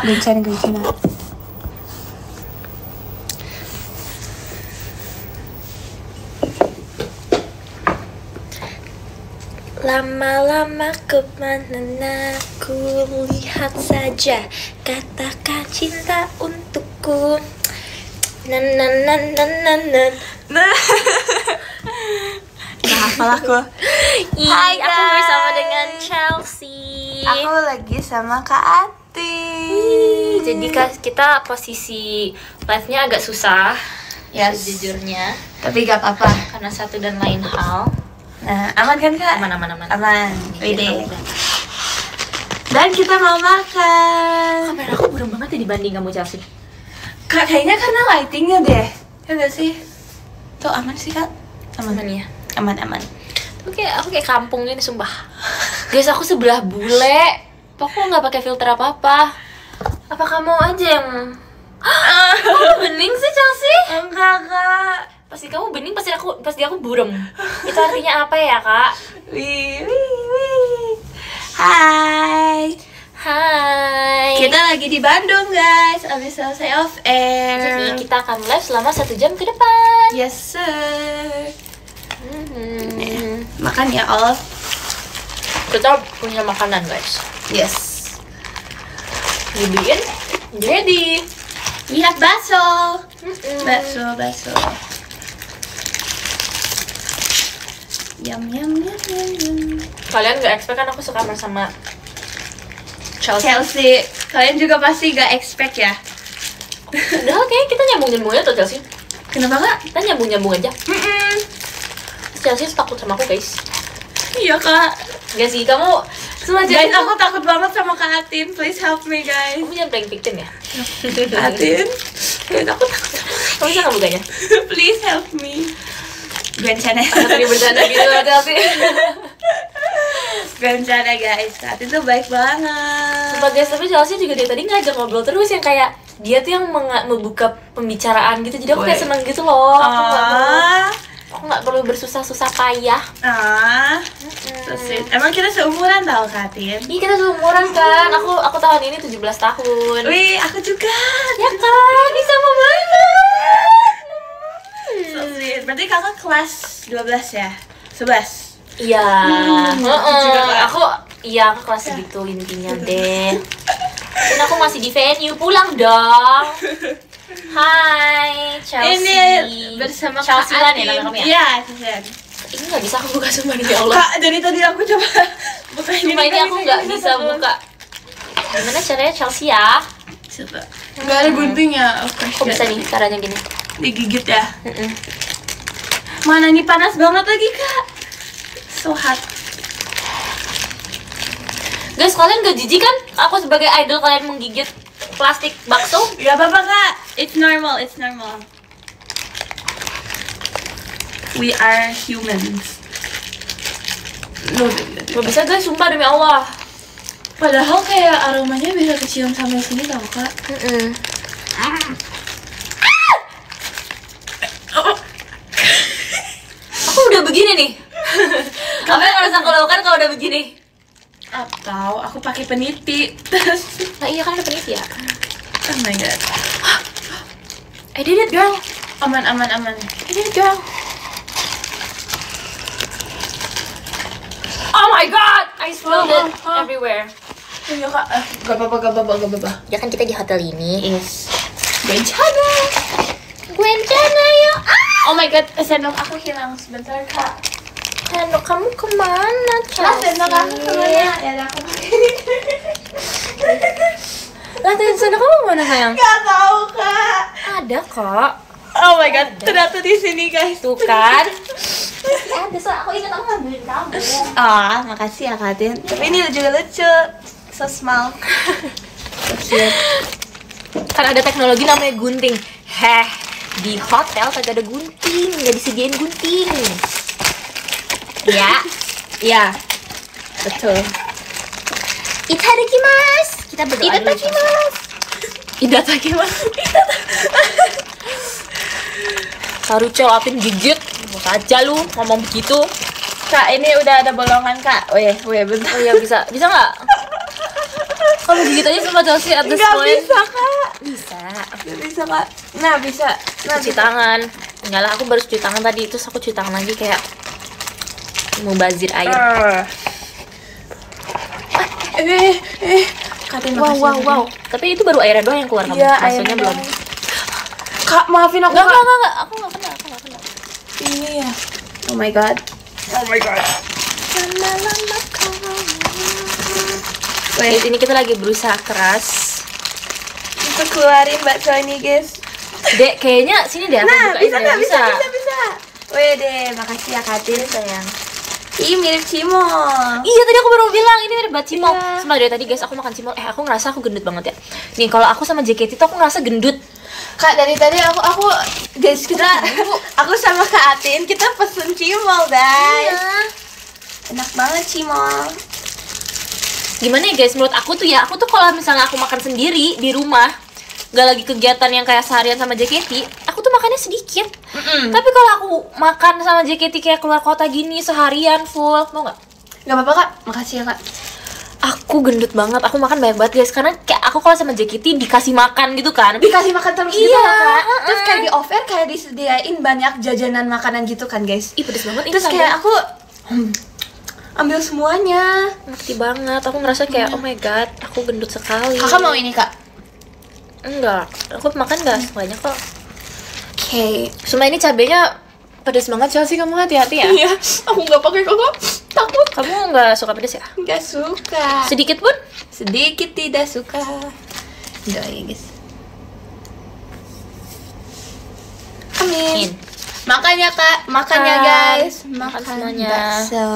괜찮아. Lama-lama kemana aku lihat saja, katakan cinta untukku. Nah, hafal aku. Hai, Hai, aku bersama guys. dengan Chelsea. Aku lagi sama Kak Ati. Jadi kita posisi live-nya agak susah, Yes. sejujurnya, Tapi gak apa-apa. karena satu dan lain hal. Nah, aman kan Kak? Aman. Aman. Iya, Wede. aman. Dan kita mau makan. Kamera aku burem banget ya dibanding kamu, Chelsea. Kak, kayaknya karena lightingnya deh. Ya gak sih? Tuh aman sih Kak? Aman ya. Aman. Aku kayak kampung ini, sumpah. Guys, aku sebelah bule. Aku nggak pakai filter apa-apa. Apa kamu aja yang kamu bening sih, Chelsea? Enggak Kak. Pasti kamu bening, pasti aku burem. Itu artinya apa ya, Kak? Wih. Hai. Hai. Kita lagi di Bandung guys. Abis selesai off air. Jadi kita akan live selama 1 jam ke depan. Yes sir. Mhm. Makan ya all. Kita punya makanan, guys. Yes. Dibeliin jadi. Lihat bakso. Mhm. Bakso. Yum. Kalian gak expect kan aku suka sama Chelsea. Kalian juga pasti gak expect ya? Padahal kayaknya kita nyambung-nyambung aja tuh, Chelsea. Kenapa Kak? Kita nyambung-nyambung aja. Chelsea takut sama aku, guys. Iya Kak. Gak sih, kamu semacam Guys, aku takut banget sama Kak Atin. Please help me guys. kamu jangan playing victim ya. Atin. Guys, aku takut. Kamu bisa nggak bukanya? Please help me. Bencana. Tadi bercanda gitu, Chelsea. Bencana guys. Kak Atin tuh baik banget. Sempat guys, tapi Chelsea juga dari tadi ngajak ngobrol terus yang kayak dia tuh yang membuka pembicaraan gitu. Jadi aku kayak seneng gitu loh. Aku nggak perlu bersusah-susah payah. So sweet. Emang kita seumuran tau Kak Atin? Iya, kita seumuran kan. Aku tahun ini 17 tahun. Wih, aku juga. Ya kan, ini sama banget. So sweet. Berarti kakak kelas 12 ya? 11? Iya, juga, Kak. aku kelas segitu intinya deh. Dan aku masih di venue, pulang dong. Hai, Chelsea. Ini bersama Chelsea Kak ya Atin. nama kamu ya? Iya, Chelsea. Ini nggak bisa aku buka, sumpah demi Allah. Kak, dari tadi aku coba buka Sumpah ini aku nggak bisa buka. Gimana caranya, Chelsea ya? Coba. Nggak ada guntingnya. Kok bisa nih caranya gini? Digigit ya? Mana nih panas banget lagi Kak. So hot. Guys, kalian gak jijik kan? Aku sebagai idol kalian menggigit plastik bakso? Gak apa-apa Kak. It's normal. We are humans. Gak bisa guys, sumpah demi Allah. Padahal kayak aromanya bisa kecium sampai sini tau Kak. Aku udah begini nih. Apa yang harus aku lakukan kalau udah begini? Atau aku pakai peniti. Nah iya kan ada peniti ya. Oh my god. I did it, girl. Aman. I did it, girl. Oh my god, I spilled it everywhere. Iya Kak. Gak apa-apa. Ya kan kita di hotel ini. Yes. Bencana. Ya. Oh my god, sendok aku hilang sebentar Kak. Sendok kamu kemana, Chelsea? Sendok aku kemana? Ya udah aku Lah, sendok kamu mana sayang? Gak tahu Kak. Ada kok. Oh my god, ternyata di sini guys. Tuh kan. Ada, so aku ingat aku ngambilin kamu. Ah, makasih ya Kak Tin. Tapi ini juga lucu. So small. So cute. Kan ada teknologi namanya gunting. Di hotel kagak ada gunting, nggak disediain gunting. Ya, Betul. itadakimasu. Kita berdoa dulu. Itadakimasu. Harucho apin gigit. Buka aja lu ngomong begitu. Kak, ini udah ada bolongan Kak. Weh, bentar. Oh iya, bisa nggak? Kalau gigit aja sama Chelsea at this Nggak point. bisa kak. Bisa. Nggak bisa kak. Nah bisa. Nah Cuci tangan. Enggak lah, aku baru cuci tangan tadi, terus aku cuci tangan lagi kayak mubazir air. Katin Wow, makasih. wow, wow. Tapi itu baru airnya doang yang keluar kamu. Iya, Maksudnya airnya belum. doang. Kak maafin aku Enggak, kak. enggak. Aku enggak kena. Iya. Oh my god. Guys, ini kita lagi berusaha keras. Kita keluarin bakso ini guys. Dek, kayaknya sini deh aku Nah bukain bisa ya. nggak bisa. Wede, makasih ya Katin. Sayang. Ih mirip Cimol. Iya, tadi aku baru bilang ini mirip banget cimol. Iya. Sumpah dari tadi guys aku makan cimol. Aku ngerasa aku gendut banget ya. Nih, kalau aku sama JKT tuh aku ngerasa gendut. Kak dari tadi aku guys kita aku sama Kak Atin kita pesen Cimol guys. Iya. Enak banget Cimol. Gimana ya guys, menurut aku tuh ya, aku tuh kalau misalnya aku makan sendiri di rumah, gak lagi kegiatan yang kayak seharian sama JKT, aku tuh makannya sedikit. Tapi kalau aku makan sama JKT kayak keluar kota gini seharian full, mau nggak? Gak apa-apa Kak, makasih ya Kak. Aku gendut banget, aku makan banyak banget guys. Karena kayak aku kalau sama JKT dikasih makan gitu kan. Dikasih makan terus gitu Iya, loh, Kak. Terus kayak di offer kayak disediain banyak jajanan makanan gitu kan guys. Ih pedes banget ini. Terus kayak aku ambil semuanya. ngerti banget, aku ngerasa kayak oh my god, aku gendut sekali. Kakak mau ini Kak? Enggak, aku makan gak semuanya kok. Oke. Sumpah ini cabenya pedes banget Chelsea, kamu hati-hati ya. Iya, aku nggak pakai kakak. Takut. Kamu nggak suka pedes ya? Nggak suka. Sedikit pun? Sedikit tidak suka. Doain guys. Amin. Makanya Kak, makannya Makan. guys. Makan semuanya. Bakso.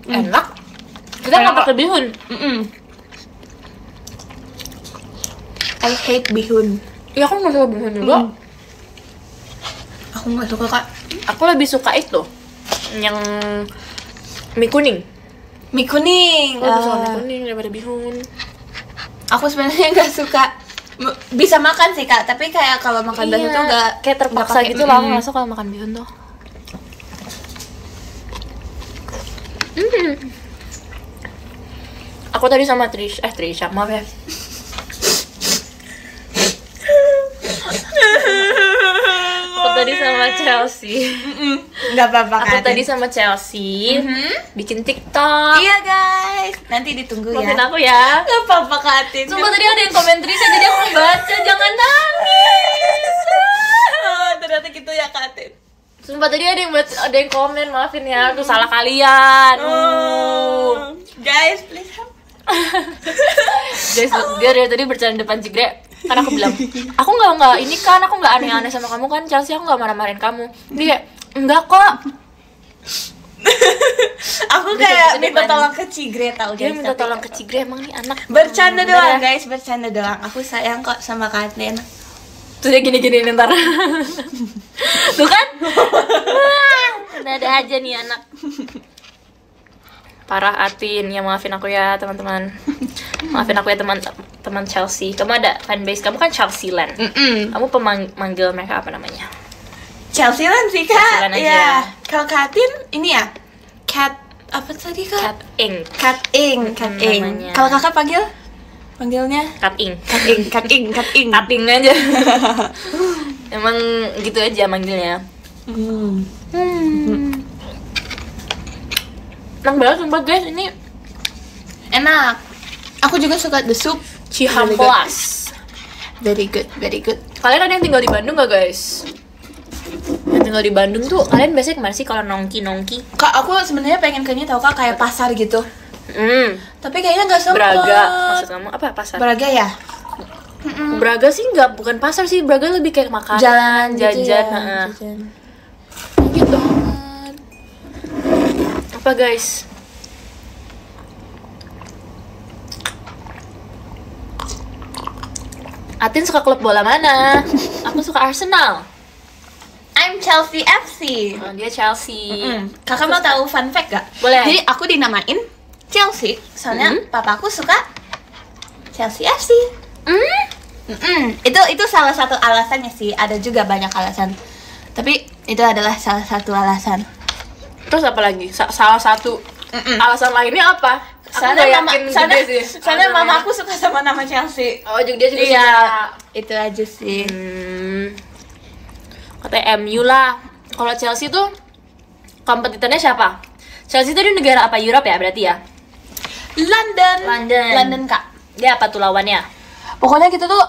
Enak. Kita nggak Enak, pakai bihun. I hate bihun. Ya aku nggak suka bihun juga. Aku nggak suka Kak. Aku lebih suka itu yang mie kuning. Mie kuning. Aku lebih suka mie kuning daripada bihun. Aku sebenarnya nggak suka. Bisa makan sih Kak, tapi kayak kalau makan bakso tuh nggak kayak terpaksa nggak pakai- gitu lah. Aku nggak suka kalau makan bihun tuh. Aku tadi sama Trisha, maaf ya. Aku tadi sama Chelsea. Nggak apa-apa Aku Kak. tadi sama Chelsea bikin TikTok. Iya guys, nanti ditunggu Maafin ya. aku ya. Nggak apa-apa Kak Atin. Sumpah tadi ada yang komen Trisha, jadi aku baca, jangan nangis. Ternyata gitu ya Kak Atin. Sumpah tadi ada yang baca, ada yang komen, maafin ya, itu salah kalian. Guys, please help. Guys, dia dari tadi bercanda depan Jigre. Kan aku bilang, aku nggak ini kan, aku nggak aneh-aneh sama kamu kan, Chelsea, aku nggak marah-marahin kamu. Dia kayak, enggak kok. Aku Dia kayak gitu minta depan. tolong ke Cigre tau Dia guys. minta tapi- tolong ke Jigre, emang nih anak. Bercanda Bener doang ya? guys, bercanda doang. Aku sayang kok sama Kak Atin. Terus dia gini-gini ntar. Tuh kan? Ada aja nih anak. Parah Atin, ya maafin aku ya teman-teman. Maafin aku ya teman-teman Chelsea. Kamu ada fanbase, kamu kan Chelsea Land. Kamu pemanggil mereka apa namanya? Chelsea Land sih Kak. Chelsea Land aja. Iya. Kalau Kak Atin ini ya Cat apa tadi Kak? Cat Ink. Cat Ing, Cat Ing. namanya. Kalau Kakak panggilnya Cat Ink. Cat Ing, Cat Ing, Cat Ing. Cutting aja. Emang gitu aja manggilnya. Enak banget sumpah guys, ini Enak. Aku juga suka the soup. Cihampelas. Very good, very good. Kalian ada yang tinggal di Bandung gak guys? Yang tinggal di Bandung tuh kalian biasanya kemana sih kalau nongki-nongki? Kak, aku sebenarnya pengen kayaknya tahu Kak kayak pasar gitu. Tapi kayaknya nggak sempet. Braga, maksud kamu apa pasar? Braga ya? Braga sih nggak, bukan pasar sih, Braga lebih kayak makanan, Jalan gitu jajan, ya, jajan. gitu. Apa guys? Atin suka klub bola mana? Aku suka Arsenal. I'm Chelsea FC. Oh, dia Chelsea. Kakak mau tahu fun fact gak? Boleh. Jadi aku dinamain Chelsea soalnya papaku suka Chelsea FC. Itu salah satu alasannya sih. Ada juga banyak alasan. Tapi itu adalah salah satu alasan. Terus apa lagi? Salah satu alasan lainnya apa? Soalnya Mama aku suka sama nama Chelsea. Oh, dia juga Iya, suka. itu aja sih. Katanya MU lah. Kalau Chelsea tuh kompetitornya siapa? Chelsea itu di negara apa? Europe ya berarti ya? London Kak. Dia apa tuh lawannya? Pokoknya kita tuh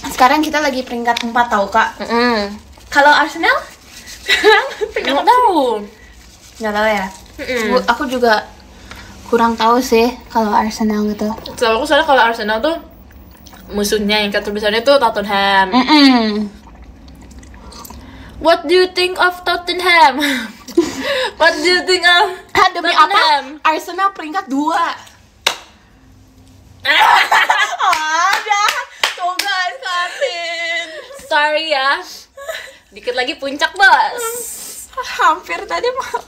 sekarang kita lagi peringkat 4 tahu Kak. Kalau Arsenal Nggak tahu. nggak tahu ya. Aku juga kurang tahu sih kalau Arsenal gitu. Selalu aku soalnya kalau Arsenal tuh musuhnya yang terbesarnya tuh Tottenham. What do you think of Tottenham? What do you think of Demi Tottenham? apa? Arsenal peringkat 2. Ada. Tuh guys, Katin. Sorry ya. Dikit lagi puncak, Bos. Hampir tadi mau.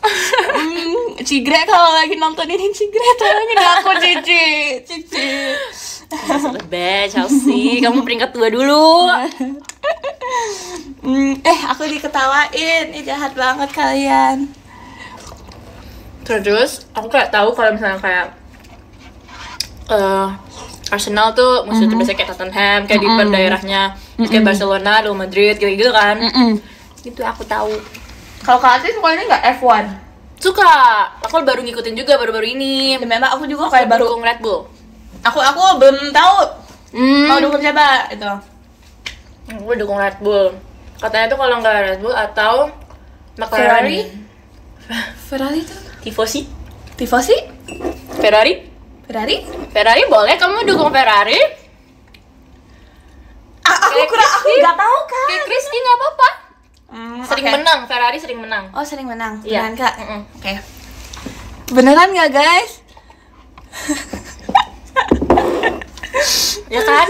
Cigre kalau lagi nonton ini Cigre tolongin aku Cici. Lebih Chelsea, kamu peringkat 2 dulu. Aku diketawain. Jahat banget kalian. Terus aku kayak tahu kalau misalnya kayak Arsenal tuh musuh terbesar kayak Tottenham, kayak di per daerahnya kayak Barcelona, Real Madrid, gitu kan. Itu aku tahu. Kalau Kak Atin sukanya nggak F1? Suka. Aku baru ngikutin juga baru-baru ini. Memang aku juga kayak baru. Dukung Red Bull. Aku belum tahu mau dukung siapa itu. Aku dukung Red Bull. Katanya tuh kalau nggak Red Bull atau Ferrari. McLaren. Ferrari tuh? Tifosi? Ferrari? Ferrari boleh, kamu dukung Ferrari? Aku nggak tahu kan. Kayak Christy nggak apa-apa. Sering menang, Ferrari sering menang. Oh, sering menang. Iya. Beneran Kak? Oke. Beneran nggak guys? Ya kan?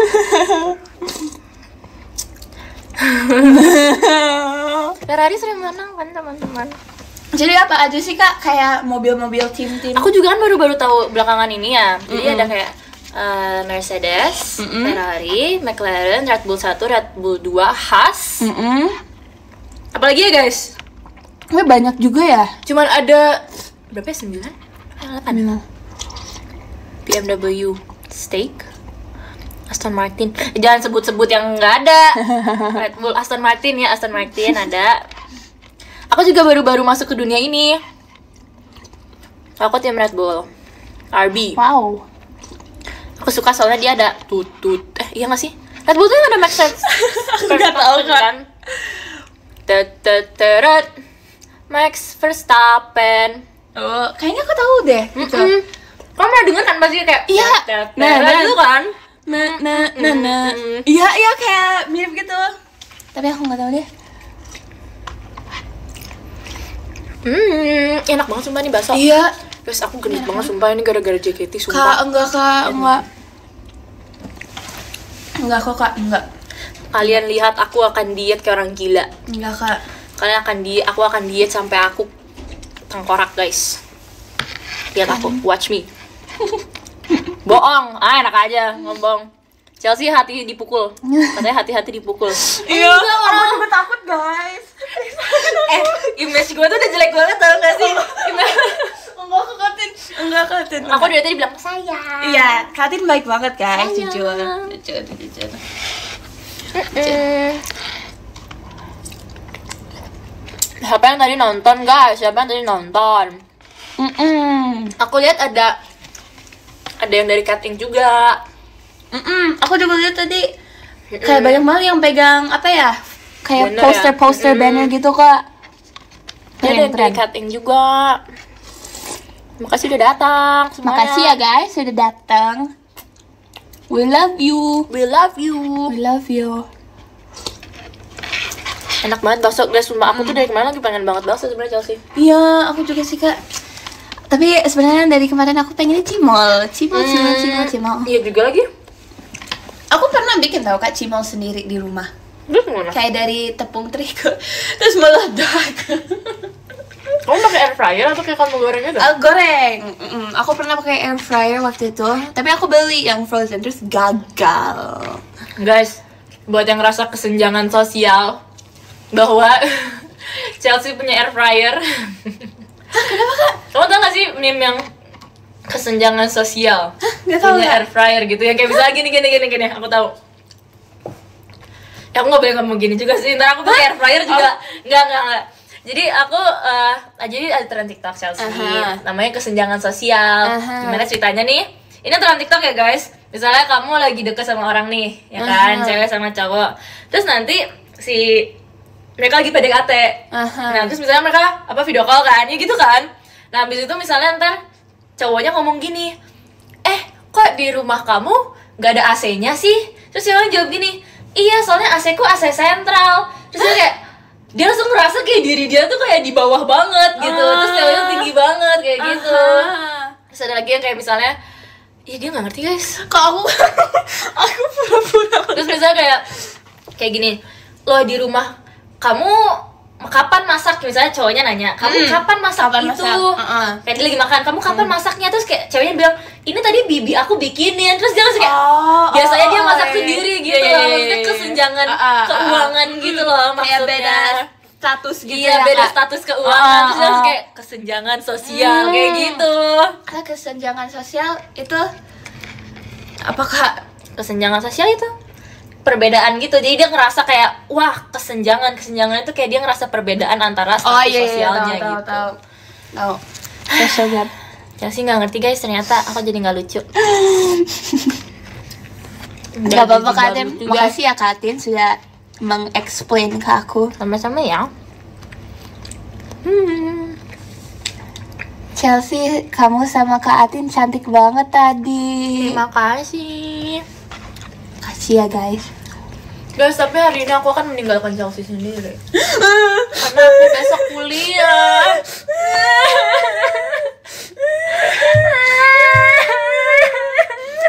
Ferrari sering menang kan teman-teman. Jadi apa aja sih Kak? Kayak mobil-mobil tim-tim? Aku juga kan baru-baru tahu belakangan ini ya. Jadi ada kayak Mercedes, Ferrari, McLaren, Red Bull 1, Red Bull 2, Haas. Apalagi ya guys? Banyak juga ya? Cuman ada berapa ya? 9? 8? BMW, Steak, Aston Martin. Jangan sebut-sebut yang nggak ada. Red Bull, Aston Martin ya, Aston Martin ada. Aku juga baru-baru masuk ke dunia ini. Aku tim Red Bull, RB. Wow. Aku suka soalnya dia ada tutut. Iya nggak sih? Red Bull tuh ada Max Nggak tahu kan. Max Verstappen. Oh, kayaknya aku tahu deh. Gitu. Kamu pernah dengar kan pasti kayak Iya. gitu kan? Iya kayak mirip gitu. Tapi aku nggak tahu deh. Enak banget sumpah nih bakso. Iya. Terus aku genit banget sumpah ini gara-gara JKT Kak, sumpah. enggak kok Kak, enggak. Kalian lihat aku akan diet kayak orang gila. Enggak Kak. Aku akan diet sampai aku tengkorak guys. Lihat aku, watch me. Bohong, enak aja ngomong. Chelsea hati dipukul. Katanya hati-hati dipukul. Iya, aku juga takut guys. Image gue tuh udah jelek banget tau gak sih? Enggak Katin. Aku dari tadi bilang sayang. Iya, Katin baik banget guys, jujur. Siapa yang tadi nonton guys? Aku lihat ada yang dari cutting juga. Aku juga lihat tadi kayak banyak banget yang pegang apa ya? Kayak Banner poster banner gitu Kak. Ada yang dari cutting juga. Makasih udah datang semuanya. Makasih ya guys sudah datang. We love you. Enak banget bakso guys, sumpah aku tuh dari kemarin lagi pengen banget bakso sebenarnya Chelsea. Iya, aku juga sih Kak. Tapi sebenarnya dari kemarin aku pengennya cimol. Iya juga lagi. Aku pernah bikin tau Kak cimol sendiri di rumah. Terus gimana? Kayak dari tepung terigu terus meledak. Kamu pakai air fryer atau kayak kamu goreng aja? Goreng. Aku pernah pakai air fryer waktu itu. Tapi aku beli yang frozen terus gagal. Guys, buat yang ngerasa kesenjangan sosial bahwa Chelsea punya air fryer. Kenapa Kak? Kamu tau gak sih meme yang kesenjangan sosial? Nggak tahu, punya Kak. air fryer gitu yang kayak misalnya gini. Aku tahu. Ya aku nggak boleh ngomong gini juga sih. Ntar aku pakai air fryer juga. Nggak. Jadi aku jadi ada tren TikTok Chelsea. Namanya kesenjangan sosial. Gimana ceritanya nih? Ini tren TikTok ya guys. Misalnya kamu lagi deket sama orang nih, ya kan, cewek sama cowok. Terus nanti mereka lagi PDKT. Nah, terus misalnya mereka video call kan, ya gitu kan. Nah, habis itu misalnya ntar cowoknya ngomong gini, kok di rumah kamu gak ada AC-nya sih? Terus ceweknya jawab gini, iya soalnya AC ku AC sentral. Terus dia langsung ngerasa kayak diri dia tuh kayak di bawah banget gitu. Terus ceweknya tinggi banget kayak gitu. Terus ada lagi yang kayak misalnya, iya dia gak ngerti guys. Kok aku pura-pura. Terus misalnya kayak gini, lo di rumah kamu kapan masak? Misalnya cowoknya nanya, kamu kapan masak itu? Kayak dia lagi makan, kamu kapan masaknya? Terus kayak ceweknya bilang, ini tadi bibi aku bikinin. Terus dia langsung kayak, biasanya dia masak sendiri gitu loh. Maksudnya kesenjangan keuangan gitu loh maksudnya. Kayak beda status gitu. Iya, beda status keuangan. Terus dia langsung kayak kesenjangan sosial kayak gitu. Kesenjangan sosial itu apakah Kesenjangan sosial itu perbedaan gitu, jadi dia ngerasa kayak wah kesenjangan itu kayak dia ngerasa perbedaan antara status sosialnya tahu, gitu. Tahu. Sosial. Chelsea nggak ngerti guys, ternyata aku jadi nggak lucu. Gak apa-apa Kak Atin, makasih ya Kak Atin sudah meng-explain ke aku. Sama-sama ya. Chelsea, kamu sama Kak Atin cantik banget tadi. Terima kasih. Kasih ya guys. Guys, tapi hari ini aku akan meninggalkan Chelsea sendiri. Karena aku besok kuliah.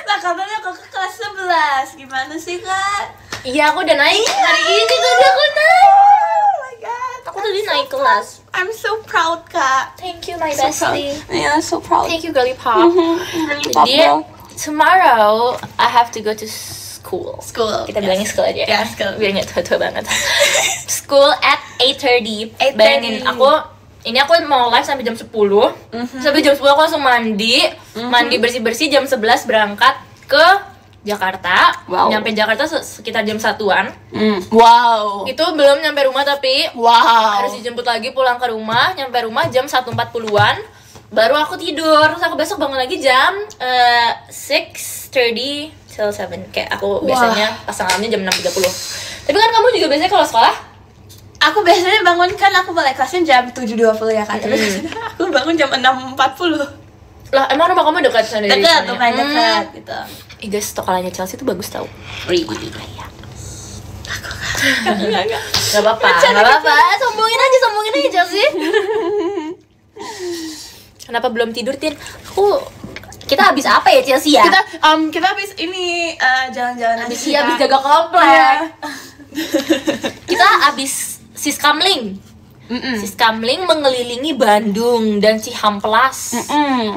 Nah, katanya kakak kelas 11. Gimana sih Kak? Iya, aku udah naik hari ini tadi aku naik. Oh my god. Aku tadi naik kelas. I'm so proud Kak. Thank you my So proud. bestie. Yeah, so proud. Thank you girly pop. Really pop Jadi girl. tomorrow I have to go to school. Yes. Kita bilangnya school aja. Ya, school. Biar nggak tua-tua banget. School at 8:30. 8:30. Bayangin aku mau live sampai jam 10. Sampai jam 10 aku langsung mandi. Mandi bersih-bersih jam 11 berangkat ke Jakarta. Wow. Nyampe Jakarta sekitar jam 1-an. Wow. Itu belum nyampe rumah tapi Wow. harus dijemput lagi pulang ke rumah. Nyampe rumah jam 1.40-an. Baru aku tidur. Terus aku besok bangun lagi jam 6:30 till 7. Kayak aku biasanya pasang alarmnya jam 6.30. Tapi kan kamu juga biasanya kalau sekolah? Aku biasanya bangun kan aku mulai kelasnya jam 7.20 ya Kak. Tapi aku bangun jam 6.40. Lah emang rumah kamu dekat sana dari Dekat, sana? lumayan dekat gitu. Guys, tokalanya Chelsea itu bagus tau. Enggak. Gak apa-apa, sombongin aja Chelsea. Kenapa belum tidur, Tin? Kita habis apa ya Chelsea ya? Kita habis ini jalan-jalan habis jaga komplek. Kita habis siskamling. Siskamling mengelilingi Bandung dan Cihamplas.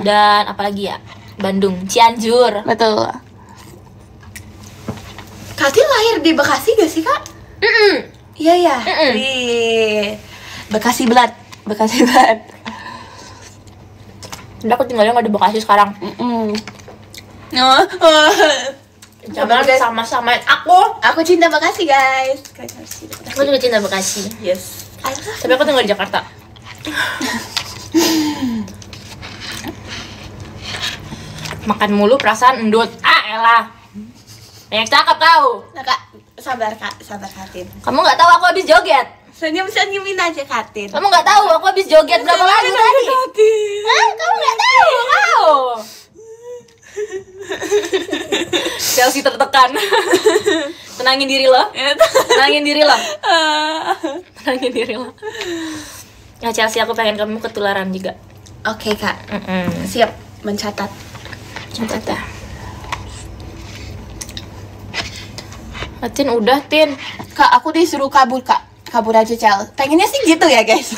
Dan apalagi ya? Bandung, Cianjur. Betul. Katin lahir di Bekasi gak sih Kak? Iya ya. Di Bekasi Belat. Udah aku tinggalnya nggak di Bekasi sekarang. Jangan sama-samain Aku cinta Bekasi guys. Aku juga cinta Bekasi. Yes. Tapi aku tinggal di Jakarta. Makan mulu perasaan endut. Elah. Banyak cakep kau. Nah Kak, sabar Katin. Kamu nggak tahu aku habis joget. Senyum-senyumin aja Katin. Kamu nggak tahu aku habis joget berapa lagu tadi? Hah? Kamu nggak tahu? Kau. Chelsea tertekan. Tenangin diri lo. Tenangin diri lo. Ya Chelsea, aku pengen kamu ketularan juga. Oke Kak. Siap mencatat. Catat ya. Tin udah Tin. Kak, aku disuruh kabur Kak. Kabur aja Cel. Pengennya sih gitu ya guys.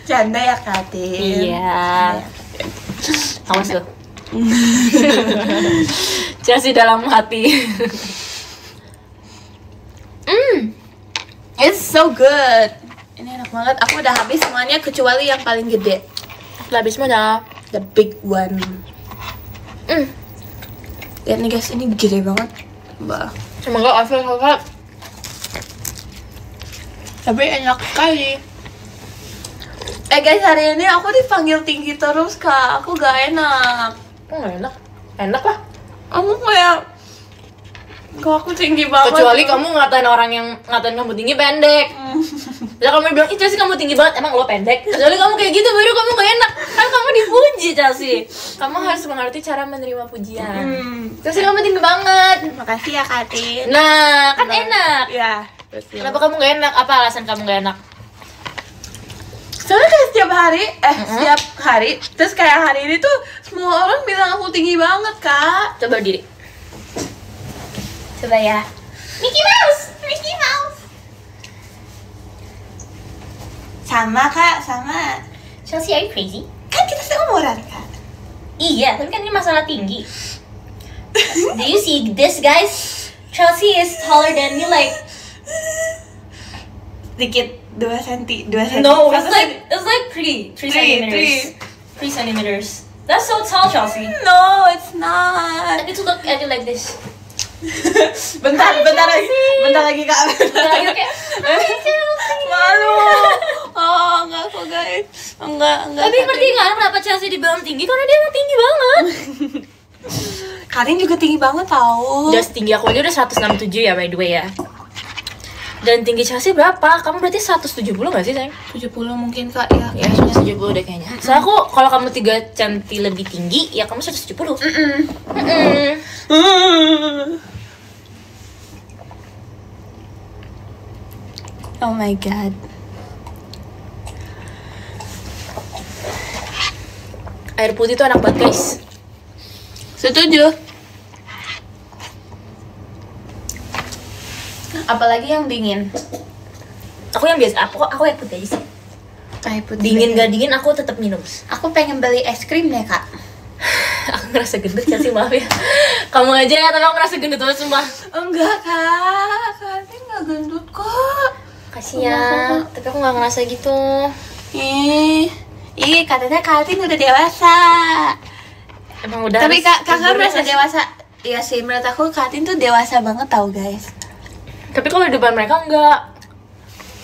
Canda ya Katin. Iya. Awas lo. Chelsea dalam hati. so good. Ini enak banget. Aku udah habis semuanya kecuali yang paling gede. Udah habis mana? The big one. Lihat nih guys, ini gede banget. Bah. Semoga Afil suka. Tapi enak sekali. Guys, hari ini aku dipanggil tinggi terus kak. Aku gak enak. Oh gak enak? Enak lah. Aku kayak kok aku tinggi banget. Kecuali kamu ngatain orang yang ngatain kamu tinggi pendek. Ya kamu bilang, ih Chelsea kamu tinggi banget, emang lo pendek? Kecuali kamu kayak gitu, baru kamu gak enak. Kan kamu dipuji Chelsea. Kamu harus mengerti cara menerima pujian. Chelsea kamu tinggi banget. Makasih ya Katin. Nah, kan enak. Ya. Kenapa kamu gak enak? Apa alasan kamu gak enak? Soalnya kayak setiap hari, terus kayak hari ini tuh semua orang bilang aku tinggi banget kak. Coba diri. Coba ya. Mickey Mouse. Sama kak, sama. Chelsea, are you crazy? Kan kita seumuran kak. Iya, tapi kan ini masalah tinggi. Do you see this guys? Chelsea is taller than me like Dikit 2 cm. no, it's like 3 centimeters. 3 centimeters. That's so tall, Chelsea. No, it's not. I need to look at you like this. bentar lagi kak. Lagi kayak Malu. Oh, enggak kok guys. Enggak. tapi ngerti nggak kenapa Chelsea dibilang tinggi? Karena dia emang tinggi banget. Karin juga tinggi banget tau. Udah tinggi aku aja udah 167 ya by the way ya. Dan tinggi Chelsea berapa? Kamu berarti 170 gak sih sayang? 70 mungkin kak ya. Ya 170 deh kayaknya. Soalnya aku kalau kamu 3 cm lebih tinggi ya kamu 170. Oh my god. Air putih tuh enak banget guys. Setuju. Apalagi yang dingin. Aku yang biasa, aku air putih aja sih. Air putih. Dingin gak dingin aku tetap minum. Aku pengen beli es krim deh kak. Aku ngerasa gendut ya sih, maaf ya. Kamu aja ya, tapi aku ngerasa gendut banget sumpah. Enggak kak, Karin nggak gendut kok. Kasih ya, tapi aku gak ngerasa gitu. Ih katanya Karin udah dewasa. Emang udah. Tapi kakak merasa dewasa. Iya sih, menurut aku Karin tuh dewasa banget tau guys. Tapi kalau di depan mereka enggak.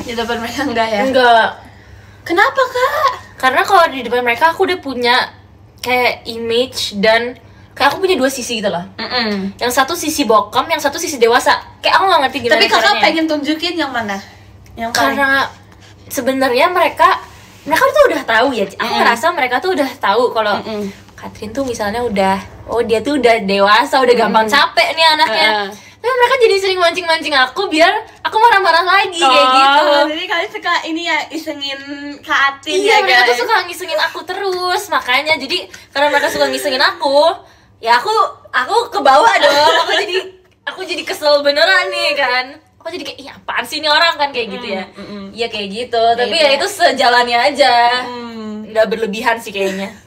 Di depan mereka enggak ya? Enggak. Kenapa kak? Karena kalau di depan mereka aku udah punya kayak image dan kayak aku punya 2 sisi gitu loh. Yang satu sisi bokap, yang satu sisi dewasa. Kayak aku gak ngerti gimana. Tapi kakak caranya. pengen tunjukin yang mana? Yang paling... Karena sebenarnya mereka tuh udah tahu ya. Aku ngerasa mereka tuh udah tahu kalau Katrin tuh misalnya udah, oh dia tuh udah dewasa, udah gampang capek nih anaknya. Tapi mereka jadi sering mancing-mancing aku biar aku marah-marah lagi kayak gitu. Jadi kalian suka ini ya, isengin Kak Atin Iya, ya mereka guys. tuh suka ngisengin aku terus. Makanya jadi karena mereka suka ngisengin aku, ya aku ke bawah dong. Aku jadi kesel beneran nih kan. Aku jadi kayak, iya apaan sih ini orang kan kayak gitu ya. Iya kayak gitu, tapi gitu ya ya. itu sejalannya aja. Nggak berlebihan sih kayaknya.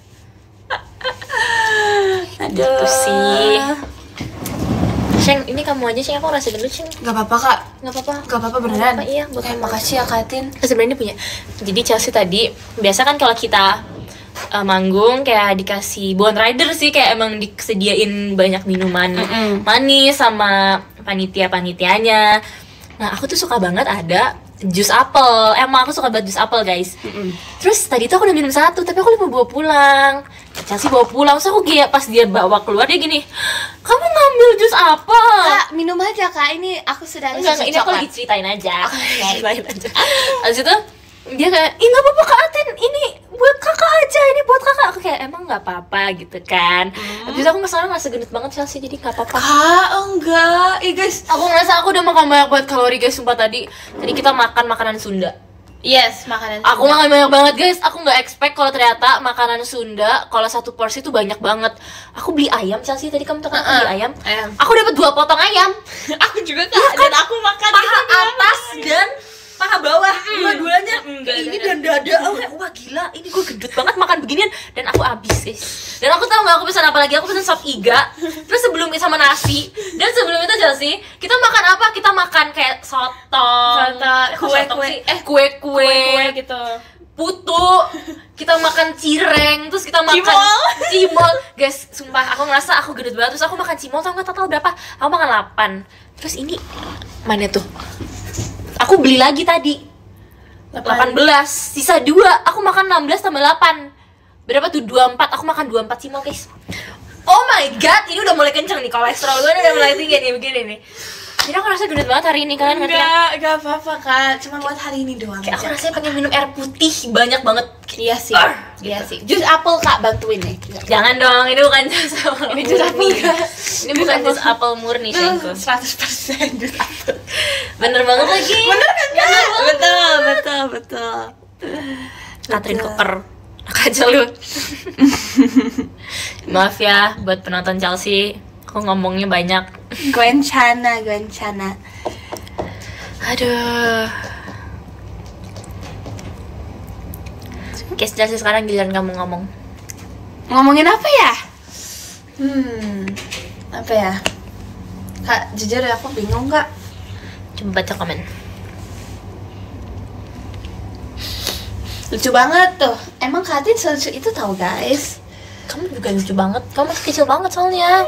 Gitu sih. Sheng, ini kamu aja Sheng, aku ngerasa gendut Sheng. Gak apa-apa kak. Nggak apa-apa. Gak apa-apa beneran. Nggak apa-apa, iya, buat kamu. Makasih ya Kak Atin. Sebenarnya punya. Jadi Chelsea tadi biasa kan kalau kita manggung kayak dikasih bukan rider sih, kayak emang disediain banyak minuman manis sama panitia-panitianya. Nah aku tuh suka banget ada jus apel. Emang aku suka banget jus apel guys. Terus tadi tuh aku udah minum 1 tapi aku lupa bawa pulang. Chelsea bawa pulang, terus aku kayak pas dia bawa keluar dia gini, kamu ngambil jus apel? Kak, minum aja kak, ini aku sudah Enggak, susu ini aku coklat. lagi ceritain aja. Ceritain aja. Habis itu dia kayak, ih nggak apa-apa Kak Atin, ini buat kakak aja, ini buat kakak. Aku kayak, emang nggak apa-apa gitu kan. Habis itu aku ngerasa ngerasa gendut banget Chelsea, jadi nggak apa-apa. Kak, enggak. Ih guys. Aku ngerasa aku udah makan banyak banget kalori guys, sumpah tadi kita makan makanan Sunda. Yes, makanan. Aku makan banyak banget guys, aku nggak expect kalau ternyata makanan Sunda kalau 1 porsi itu banyak banget. Aku beli ayam Chelsea, tadi kamu tahu kan aku beli ayam. Aku dapat 2 potong ayam. Aku juga kak, dan aku makan Paha itu atas dan paha bawah, dua-duanya Enggak, ini enggak. dan dada. Aku kayak, wah gila, ini gue gendut banget makan makan beginian dan aku habis guys. Dan aku tahu nggak aku pesan apa lagi? Aku pesan sop iga. Terus sebelum itu sama nasi. Dan sebelum itu Chelsea, kita makan apa? Kita makan kayak sotong, kue gitu. putu, kita makan cireng, terus kita makan cimol. Guys, sumpah aku ngerasa aku gendut banget. Terus aku makan cimol, tau nggak total berapa? Aku makan 8. Terus ini mana tuh? Aku beli lagi tadi 18, sisa 2. Aku makan 16 tambah 8. Berapa tuh? 24. Aku makan 24 cimol guys. Oh my god, ini udah mulai kenceng nih kolesterol gue udah mulai tinggi nih begini nih. Jadi aku rasa gendut banget hari ini, kalian ngerti kan? Enggak apa-apa Kak, cuma buat hari ini doang. Kayak aku rasanya pengen minum air putih banyak banget. Iya sih, iya sih. Jus apel Kak, bantuin nih. Jangan dong, ini bukan jus apel. Ini jus apel Kak. Ini bukan jus apel murni Shengko. 100% jus apel. Bener banget lagi. Bener kan Kak? Betul. Katrin Koker. Aja lu. Maaf ya buat penonton Chelsea. Aku ngomongnya banyak. Gwencana. Aduh. Oke, Chelsea sekarang giliran kamu ngomong. Ngomongin apa ya? Apa ya? Kak, jujur ya aku bingung Kak. Coba baca komen. Lucu banget tuh. Emang Katin selucu itu tahu guys. Kamu juga lucu banget. Kamu masih kecil banget soalnya.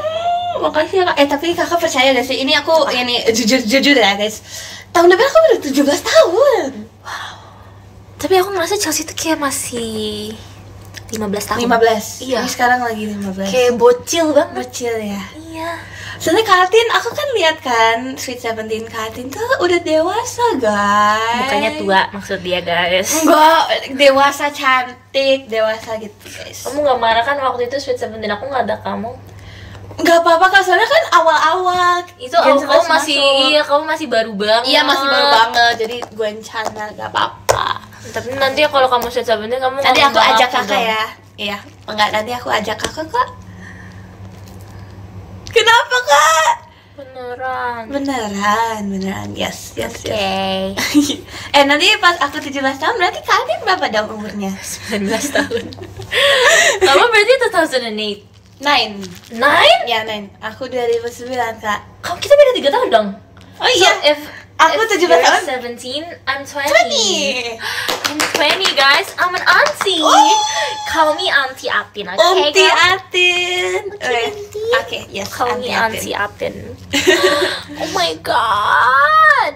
Makasih ya Kak. Tapi Kakak percaya gak sih? Ini aku ini jujur ya guys. Tahun depan aku udah 17 tahun. Wow. Tapi aku ngerasa Chelsea tuh kayak masih 15 tahun. 15. Iya. Ini sekarang lagi 15. Kayak bocil banget. Bocil ya. Iya. Soalnya Katin, aku kan lihat kan Sweet Seventeen Katin tuh udah dewasa guys. Mukanya tua maksud dia guys. Enggak, dewasa cantik, dewasa gitu guys. Kamu gak marah kan waktu itu Sweet Seventeen aku gak ada kamu? Nggak apa-apa Kak, soalnya kan awal-awal itu kamu masih masuk. Iya, kamu masih baru banget. Iya, masih baru banget, jadi Gwencana gak apa-apa. Tapi nanti kalau kamu Sweet Seventeen kamu nanti aku ngomong ajak aku Kakak dong. ya. Iya, enggak, nanti aku ajak Kakak Kak. Kenapa Kak? Beneran, yes. Oke. Nanti pas aku 17 tahun berarti Katin berapa dong umurnya? 19 tahun. Kamu berarti 2008. 9. 9? Ya 9, aku 2009 Kak. Kamu kita beda 3 tahun dong? Oh iya, aku 17 tahun. 17, I'm 20. I'm 20 guys, I'm an auntie. Call me Auntie Atin, okay Auntie guys? Atin. Auntie. Oke, yes. Call me Auntie Atin. Oh my god.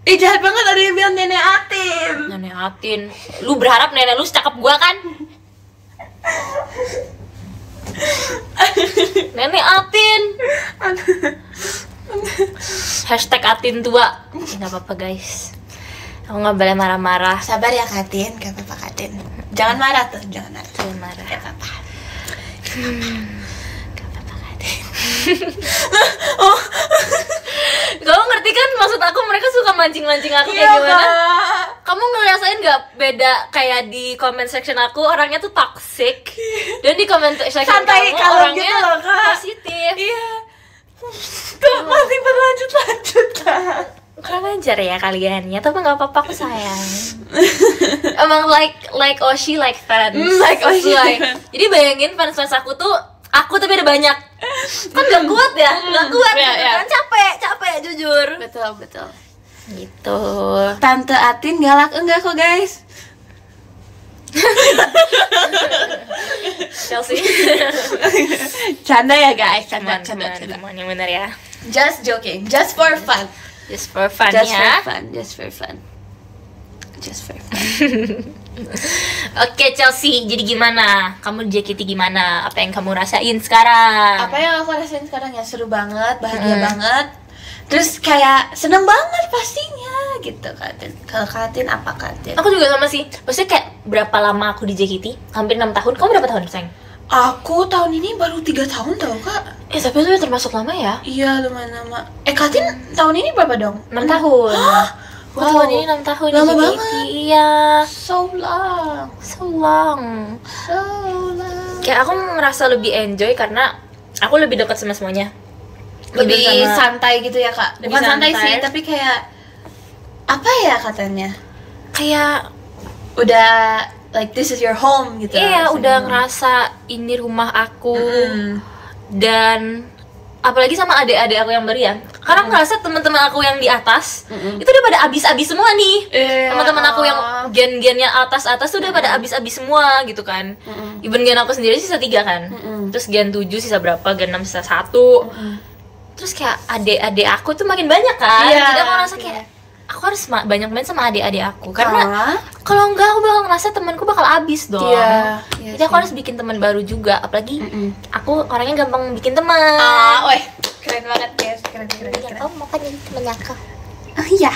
Jahat banget ada yang bilang nenek Atin. Nenek Atin. Lu berharap nenek lu secakep gua kan? Nenek Atin. Hashtag Atin tua. Nggak apa-apa guys. Aku nggak boleh marah-marah. Sabar ya Katin, gak apa-apa Katin. Jangan marah tuh, jangan marah. Jangan marah. Gak apa-apa. Gak apa-apa Katin. Kamu ngerti kan maksud aku, mereka suka mancing-mancing aku kayak gimana? Kamu ngerasain gak beda kayak di comment section aku orangnya tuh toxic dan di comment section Santai kamu kalau orangnya gitu loh, Kak. positif. Iya. Tuh masih berlanjut-lanjut Kak. Kurang ajar ya kalian ya, tapi nggak apa-apa, aku sayang. Emang like Oshi like fans. Like Oshi. Jadi bayangin fans aku tuh aku tapi ada banyak. Kan gak kuat ya, gak kuat Iya, gitu iya. kan, capek jujur. Betul. Gitu. Tante Atin galak enggak kok guys? Chelsea. Canda ya guys, Cuman canda. yang benar ya. Just joking, just for fun. Just for fun Just ya. for fun. Oke Chelsea, jadi gimana? Kamu di JKT gimana? Apa yang kamu rasain sekarang? Apa yang aku rasain sekarang ya seru banget, bahagia banget. Terus kayak seneng banget pastinya gitu Katin. Kalau Katin apa Katin? Aku juga sama sih. Maksudnya kayak berapa lama aku di JKT? Hampir 6 tahun. Kamu berapa tahun, sayang? Aku tahun ini baru 3 tahun tau Kak. Tapi itu termasuk lama ya? Iya lumayan lama. Katin tahun ini berapa dong? 6 tahun. Aku Wow. tahun ini 6 tahun Lama di JKT. banget. Iya. So long. So long. Kayak aku ngerasa lebih enjoy karena aku lebih dekat sama semuanya. Lebih sama- santai gitu ya Kak. Lebih Bukan santai santai. sih, tapi kayak apa ya katanya? kayak Udah like this is your home gitu. Iya, Rasanya. udah ngerasa ini rumah aku. Dan apalagi sama adik-adik aku yang baru ya. Karena ngerasa teman-teman aku yang di atas itu udah pada abis-abis semua nih. Teman-teman aku yang gen-gennya atas-atas tuh udah pada abis-abis semua gitu kan. Even gen aku sendiri sisa 3 kan. Terus gen 7 sisa berapa? Gen 6 sisa 1. Terus kayak adik-adik aku tuh makin banyak kan. Jadi aku ngerasa kayak aku harus banyak main sama adik-adik aku. Karena kalau enggak aku bakal ngerasa temanku bakal abis dong. Jadi aku harus bikin teman baru juga. Apalagi aku orangnya gampang bikin teman. Weh, keren banget guys, keren. Kamu mau kan jadi temennya aku? Oh iya.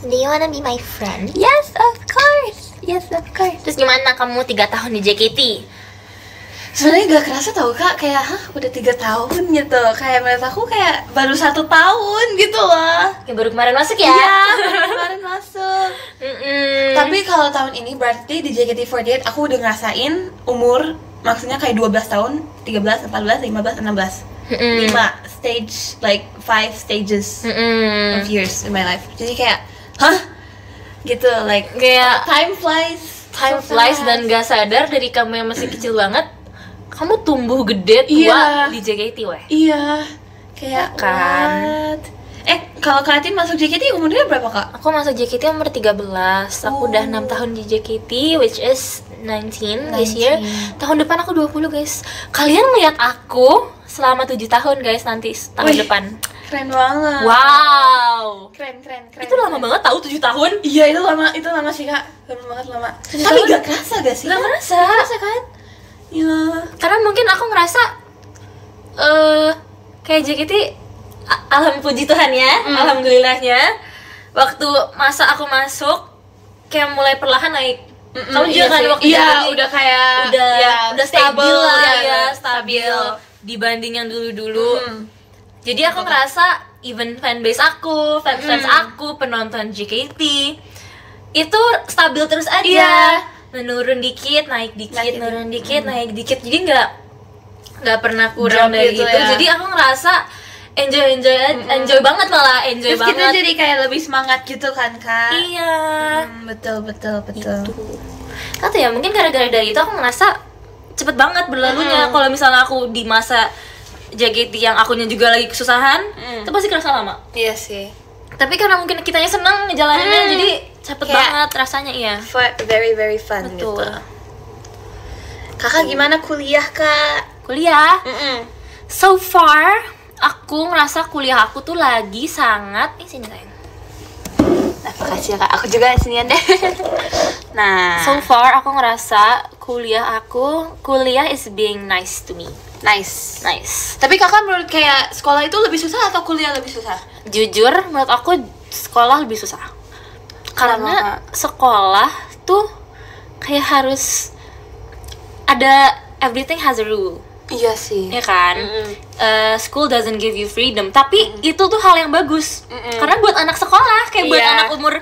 Do you wanna be my friend? Yes, of course. Terus gimana kamu 3 tahun di JKT? Sebenarnya gak kerasa tau kak, kayak udah 3 tahun gitu. Kayak menurut aku kayak baru 1 tahun gitu loh. Yang baru kemarin masuk ya? Iya, baru kemarin masuk. Tapi kalau tahun ini berarti di JKT48 aku udah ngerasain umur, maksudnya kayak 12 tahun, 13, 14, 15, 16 5 stage, like 5 stages of years in my life. Jadi kayak, gitu, like Kayak time flies time so flies fast. dan gak sadar dari kamu yang masih kecil banget, kamu tumbuh gede tua Iya. di JKT weh. Iya, kayak Kan. what? Kalau Kak Atin masuk JKT umurnya berapa kak? Aku masuk JKT umur 13. Aku udah 6 tahun di JKT, which is 19 this year. Tahun depan aku 20 guys. Kalian melihat aku selama 7 tahun guys nanti tahun Wih. depan. Keren banget. Wow. Keren. Itu lama banget tahu 7 tahun. Iya, itu lama sih kak. Lama. Tapi tahun. gak kerasa gak sih? Gak Kak? ngerasa. Gak kerasa kan? Iya. Karena mungkin aku ngerasa kayak JKT puji Tuhan ya, alhamdulillahnya waktu masa aku masuk kayak mulai perlahan naik. Kamu juga kan waktu JKT udah kayak udah stabil lah ya, stabil. stabil dibanding yang dulu-dulu. Jadi aku ngerasa even fanbase aku, fans aku, penonton JKT itu stabil terus aja. Iya. Menurun dikit, naik dikit, Naik nurun dikit, naik dikit. Jadi nggak pernah kurang Drop dari gitu itu. ya. Jadi aku ngerasa enjoy banget malah, enjoy Terus banget. kita jadi kayak lebih semangat gitu kan kak? Iya. Betul. Kata ya mungkin gara-gara dari itu aku ngerasa cepet banget berlalunya. Kalau misalnya aku di masa JKT yang akunya juga lagi kesusahan, itu pasti kerasa lama. Iya sih. Tapi karena mungkin kitanya seneng ngejalaninnya, jadi cepet Kayak banget rasanya. Iya. Very fun Betul. gitu. Kakak gimana kuliah kak? Kuliah. So far, aku ngerasa kuliah aku tuh lagi sangat sini sayang. Nah, makasih ya kak. Aku juga sinian deh. Nah, So far aku ngerasa kuliah is being nice to me. nice. Nice. Tapi kakak menurut kayak sekolah itu lebih susah atau kuliah lebih susah? Jujur menurut aku sekolah lebih susah. Karena sekolah tuh kayak harus ada everything has a rule. Iya sih. Ya kan? School doesn't give you freedom, tapi itu tuh hal yang bagus. Karena buat anak sekolah, kayak buat Iya. anak umur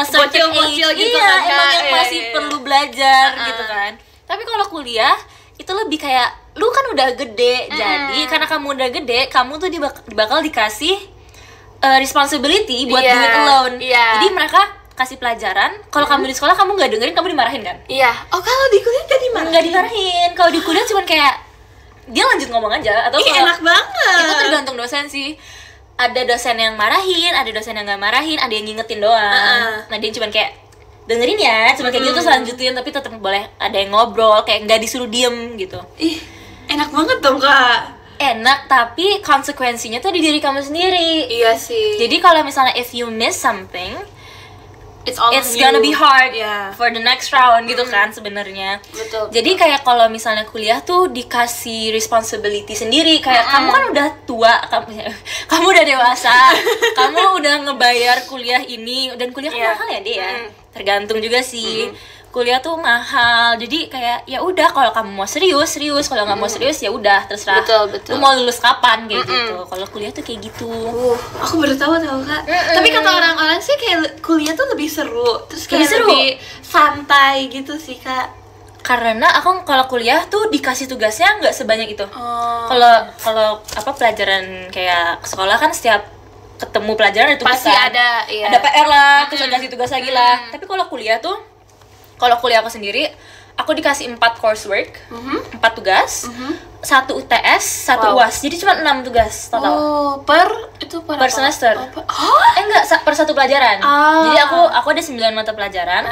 certain Bocil-bocil age, gitu iya, kan, emang Kak. yang Iya, masih iya. perlu belajar gitu kan. Tapi kalau kuliah itu lebih kayak lu kan udah gede, jadi karena kamu udah gede, kamu tuh bakal dikasih responsibility buat Iya, do it alone. iya. Jadi mereka kasih pelajaran. Kalau kamu di sekolah kamu nggak dengerin, kamu dimarahin kan? Iya. Oh, kalau di kuliah gak dimarahin? Nggak dimarahin. Kalau di kuliah cuman kayak dia lanjut ngomong aja, atau Ih, kalau- enak banget. itu tergantung dosen sih. Ada dosen yang marahin, ada dosen yang nggak marahin, ada yang ngingetin doang. Nah dia cuman kayak dengerin ya, cuma kayak gitu terus lanjutin, tapi tetap boleh ada yang ngobrol, kayak nggak disuruh diem gitu. Ih, enak banget dong kak. Enak, tapi konsekuensinya tuh di diri kamu sendiri. Iya sih. Jadi kalau misalnya if you miss something, it's all it's on gonna you. be hard Iya. for the next round gitu kan sebenarnya. Betul. Jadi kayak kalau misalnya kuliah tuh dikasih responsibility sendiri, kayak kamu kan udah tua, kamu udah dewasa, kamu udah ngebayar kuliah ini, dan kuliah kan Iya. mahal ya dia. Tergantung juga sih. Kuliah tuh mahal. Jadi kayak ya udah kalau kamu mau serius, kalau nggak mau serius ya udah terserah. Betul. Lu mau lulus kapan kayak gitu. Kalau kuliah tuh kayak gitu. Aku baru tahu kak. Tapi kata orang-orang sih kayak kuliah tuh lebih seru. Terus kayak Lebih seru. lebih santai gitu sih kak. Karena aku kalau kuliah tuh dikasih tugasnya nggak sebanyak itu. Oh. Kalau apa pelajaran kayak sekolah kan setiap ketemu pelajaran ada tugas Pasti kan. ada, iya. Ada PR lah, terus ada kasih tugas lagi lah. Tapi kalau kuliah tuh Kalau kuliah aku sendiri, aku dikasih 4 coursework, 4 tugas, 1 UTS, 1 UAS. Jadi cuma 6 tugas total. Per per semester. Enggak, per satu pelajaran. Jadi aku ada 9 mata pelajaran.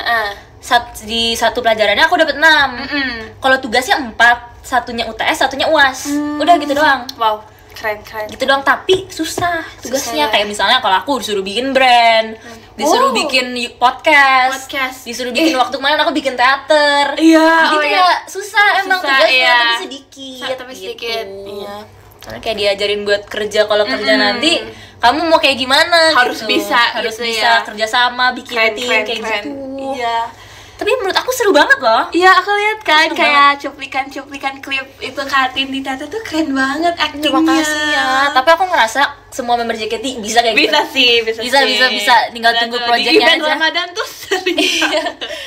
Di satu pelajarannya aku dapat 6. Kalau tugasnya 4, satunya UTS, satunya UAS. Udah gitu doang. Wow. Keren. Gitu doang, tapi susah tugasnya. Kayak misalnya kalau aku disuruh bikin brand, disuruh bikin podcast, disuruh bikin waktu kemarin aku bikin teater. Jadi kayak susah emang tugasnya, tapi sedikit. Gitu. Iya. Karena kayak diajarin buat kerja, kalau kerja nanti kamu mau kayak gimana harus gitu. bisa kerja sama, bikin tim kayak gitu. Iya. Tapi menurut aku seru banget loh. Iya, aku lihat kan Seru kayak cuplikan klip itu Katin di teater tuh keren banget actingnya. Terima kasih ya. Tapi aku ngerasa semua member JKT bisa kayak gitu. Bisa. Tinggal tunggu projectnya di event aja. Ramadan tuh sering.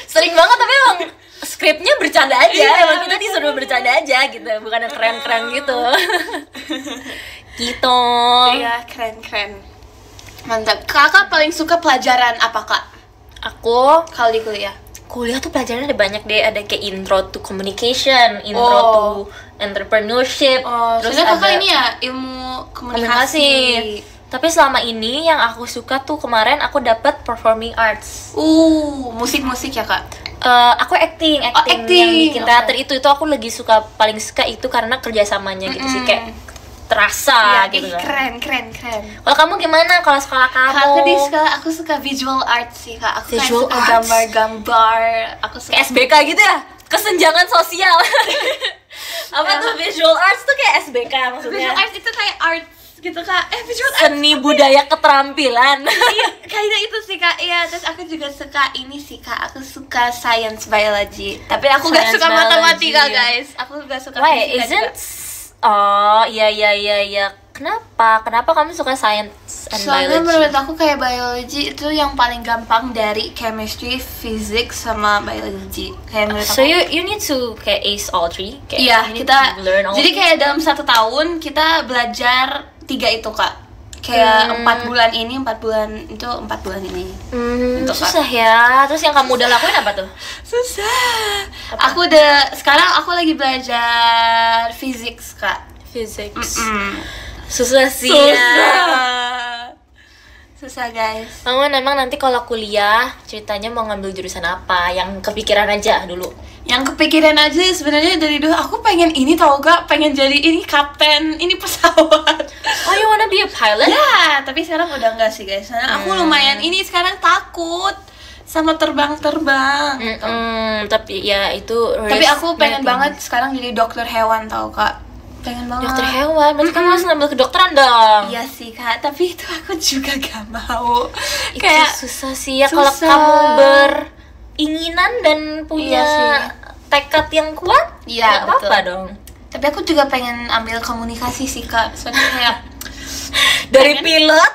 Sering banget, tapi emang skripnya bercanda aja. Emang kita disuruh bercanda aja gitu, bukan yang keren-keren gitu. Gitu. Iya, keren. Mantap. Kakak paling suka pelajaran apa, Kak? Aku Kalau di kuliah tuh pelajarannya ada banyak deh. Ada kayak intro to communication, intro to entrepreneurship. Terus kakak ini ya ilmu komunikasi. Tapi selama ini yang aku suka tuh kemarin aku dapat performing arts. Musik ya, Kak? Aku acting yang bikin teater itu aku paling suka itu karena kerjasamanya gitu sih, kayak terasa gitu kan. Keren. Kalau kamu gimana kalau sekolah kamu? Aku di sekolah aku suka visual art sih, Kak. Aku Visual suka arts? gambar-gambar. Aku suka Kayak SBK gitu ya? Kesenjangan sosial. Apa tuh visual arts tuh kayak SBK maksudnya? visual art itu kayak art gitu, Kak. Visual art Seni budaya keterampilan. iya, kayaknya itu sih, Kak. Iya, terus aku juga suka ini sih, Kak. Aku suka science biology. Tapi aku gak Science suka biology. matematika, guys. Aku gak suka Why fisika isn't? juga. Oh, iya. Kenapa kamu suka science and Soalnya biology? menurut aku kayak biology itu yang paling gampang dari chemistry, physics, sama biology. Kayak menurut So aku. you need to kayak ace all three. Kayak Iya, you need kita to learn all jadi three. kayak dalam 1 tahun kita belajar 3 itu, Kak. Kayak 4 bulan ini, 4 bulan itu, 4 bulan ini. Gitu, Kak. Susah ya. Terus yang kamu udah lakuin apa tuh? Susah. Apa? Sekarang aku lagi belajar physics, Kak. Physics. Susah sih ya. Susah, guys. Kamu emang nanti kalau kuliah ceritanya mau ngambil jurusan apa? Yang kepikiran aja dulu. Yang kepikiran aja sebenarnya dari dulu aku pengen ini tau gak, pengen jadi ini kapten ini pesawat. Oh, you wanna be a pilot? Ya, tapi sekarang udah enggak sih, guys. Karena aku lumayan ini sekarang takut sama terbang-terbang. Tapi ya itu Tapi aku pengen tinggi. banget sekarang jadi dokter hewan tau, Kak. Pengen banget. Dokter hewan, berarti kamu harus ngambil kedokteran dong. Iya sih, Kak, tapi itu aku juga gak mau. Itu Kayak susah sih ya kalau susah. kamu beringinan dan punya Iya sih. tekad yang kuat. Iya, nggak apa-apa betul. dong. Tapi aku juga pengen ambil komunikasi sih, Kak. Soalnya kayak Dari pilot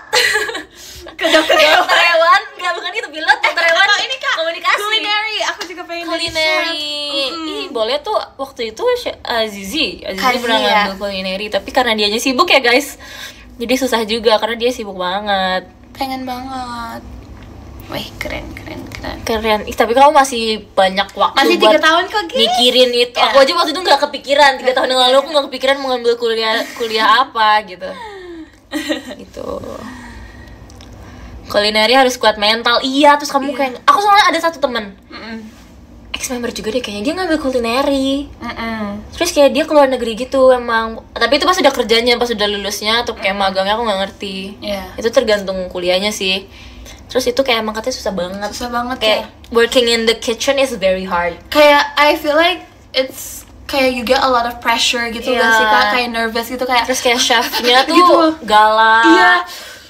ke dokter dokter hewan, nggak, bukan itu pilot, dokter hewan. Atau ini, Kak, komunikasi. culinary. Aku juga pengen jadi Culinary. chef. Ih, boleh tuh waktu itu Azizi Kazi, pernah ya. ngambil culinary, tapi karena dianya sibuk ya, guys. Jadi susah juga karena dia sibuk banget. Pengen banget. Wih, keren. Keren. Ih, tapi kamu masih banyak waktu Masih 3 buat tahun kok, guys. mikirin itu. Ya. Aku aja waktu itu nggak kepikiran. 3 tahun yang lalu aku nggak kepikiran mau ngambil kuliah apa gitu. Gitu. Culinary harus kuat mental. Iya, terus kamu kayak aku soalnya ada satu temen ex member juga deh kayaknya, dia ngambil culinary. Terus kayak dia keluar negeri gitu emang. Tapi itu pas udah kerjanya, pas udah lulusnya atau kayak magangnya aku nggak ngerti. Iya. Itu tergantung kuliahnya sih. Terus itu kayak emang katanya susah banget. Susah banget Kayak ya. working in the kitchen is very hard. Kayak I feel like it's kayak you get a lot of pressure gitu Iya. gak sih, Kak? Kayak nervous gitu kayak. Terus kayak chefnya tuh Gitu. galak. Iya.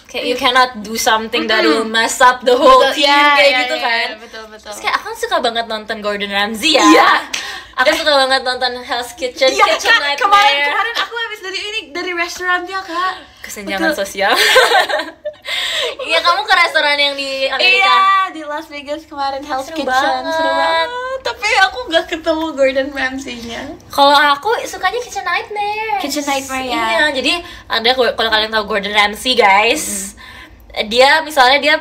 Kayak you cannot do something that will mess up the whole team kayak gitu kan. Betul. Terus kayak aku suka banget nonton Gordon Ramsay ya. Iya. Aku suka banget nonton Hell's Kitchen, Iya, Kitchen Kak, Nightmare. kemarin aku habis dari restorannya, Kak. Kesenjangan Betul. sosial. Iya, kamu ke restoran yang di Amerika. Iya, di Las Vegas kemarin Hell's Seru Kitchen. banget. Seru banget. Tapi aku gak ketemu Gordon Ramsay-nya. Kalau aku sukanya Kitchen Nightmare. Kitchen Nightmare, ya. Iya, jadi ada kalau kalian tahu Gordon Ramsay, guys. dia misalnya dia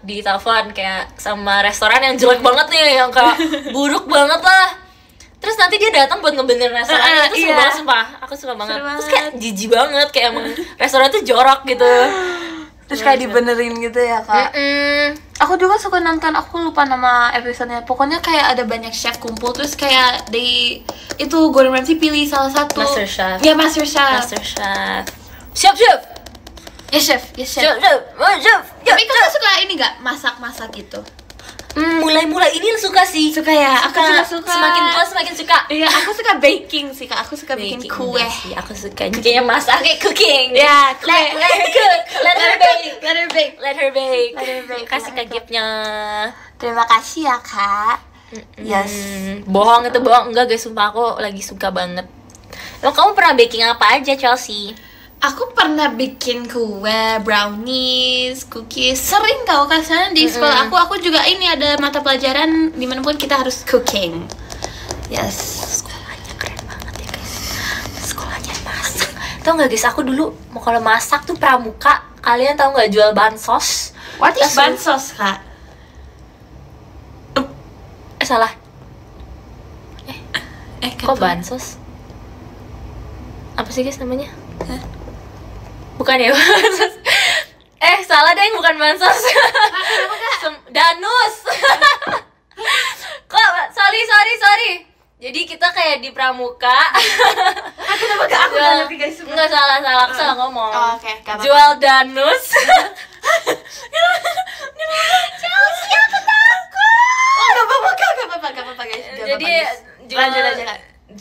di telepon kayak sama restoran yang jelek banget nih, yang kayak buruk banget lah. Terus nanti dia datang buat ngebenerin restorannya, itu seru banget sumpah. Aku suka banget. Terus kayak jijik banget, kayak emang restoran tuh jorok gitu. Terus kayak dibenerin gitu ya kak. Aku juga suka nonton, aku lupa nama episodenya. Pokoknya kayak ada banyak chef kumpul, terus kayak itu Gordon Ramsay pilih salah satu Master Chef. Ya Master Chef. Chef. Yes chef. Chef. Tapi kakak suka ini nggak, masak gitu? Mulai ini suka sih. Suka ya, aku juga suka. Semakin tua semakin suka. Iya, aku suka baking sih kak. Aku suka bikin kue. Sih, aku suka kayaknya masak kayak cooking. Ya, kue. Let her cook, let her bake. Kasih Let her giftnya. Terima kasih ya kak. Yes. Bohong itu bohong. Enggak guys, sumpah aku lagi suka banget. Emang kamu pernah baking apa aja, Chelsea? Aku pernah bikin kue, brownies, cookies. Sering tau kan, sana di sekolah aku juga ini ada mata pelajaran dimanapun kita harus cooking. Yes. Sekolahnya keren banget ya guys. Sekolahnya masak. Tau nggak guys, aku dulu mau kalau masak tuh pramuka. Kalian tau nggak jual bansos? What is bansos kak? Salah. Kok kata- bansos? Apa sih guys namanya? Bukan ya bansos. Salah deh, bukan bansos. Danus. Kok sorry. Jadi kita kayak di pramuka. Kenapa gak aku udah ngerti guys semua? Enggak salah, aku salah ngomong. Oh, oke, gak apa-apa. Jual danus. Chelsea, aku takut. Gak apa-apa guys. Jadi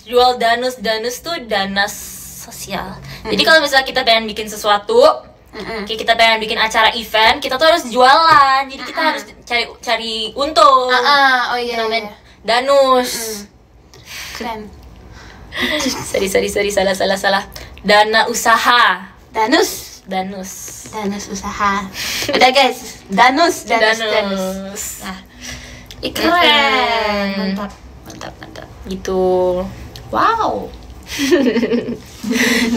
jual danus tuh dana sosial. Jadi kalau misalnya kita pengen bikin sesuatu, kayak kita pengen bikin acara event, kita tuh harus jualan. Jadi kita harus cari untung. Oh iya. Namanya danus. Keren. Sorry, salah. Dana usaha. Danus usaha. Udah guys, danus. Nah, keren. Mantap. Gitu. Wow.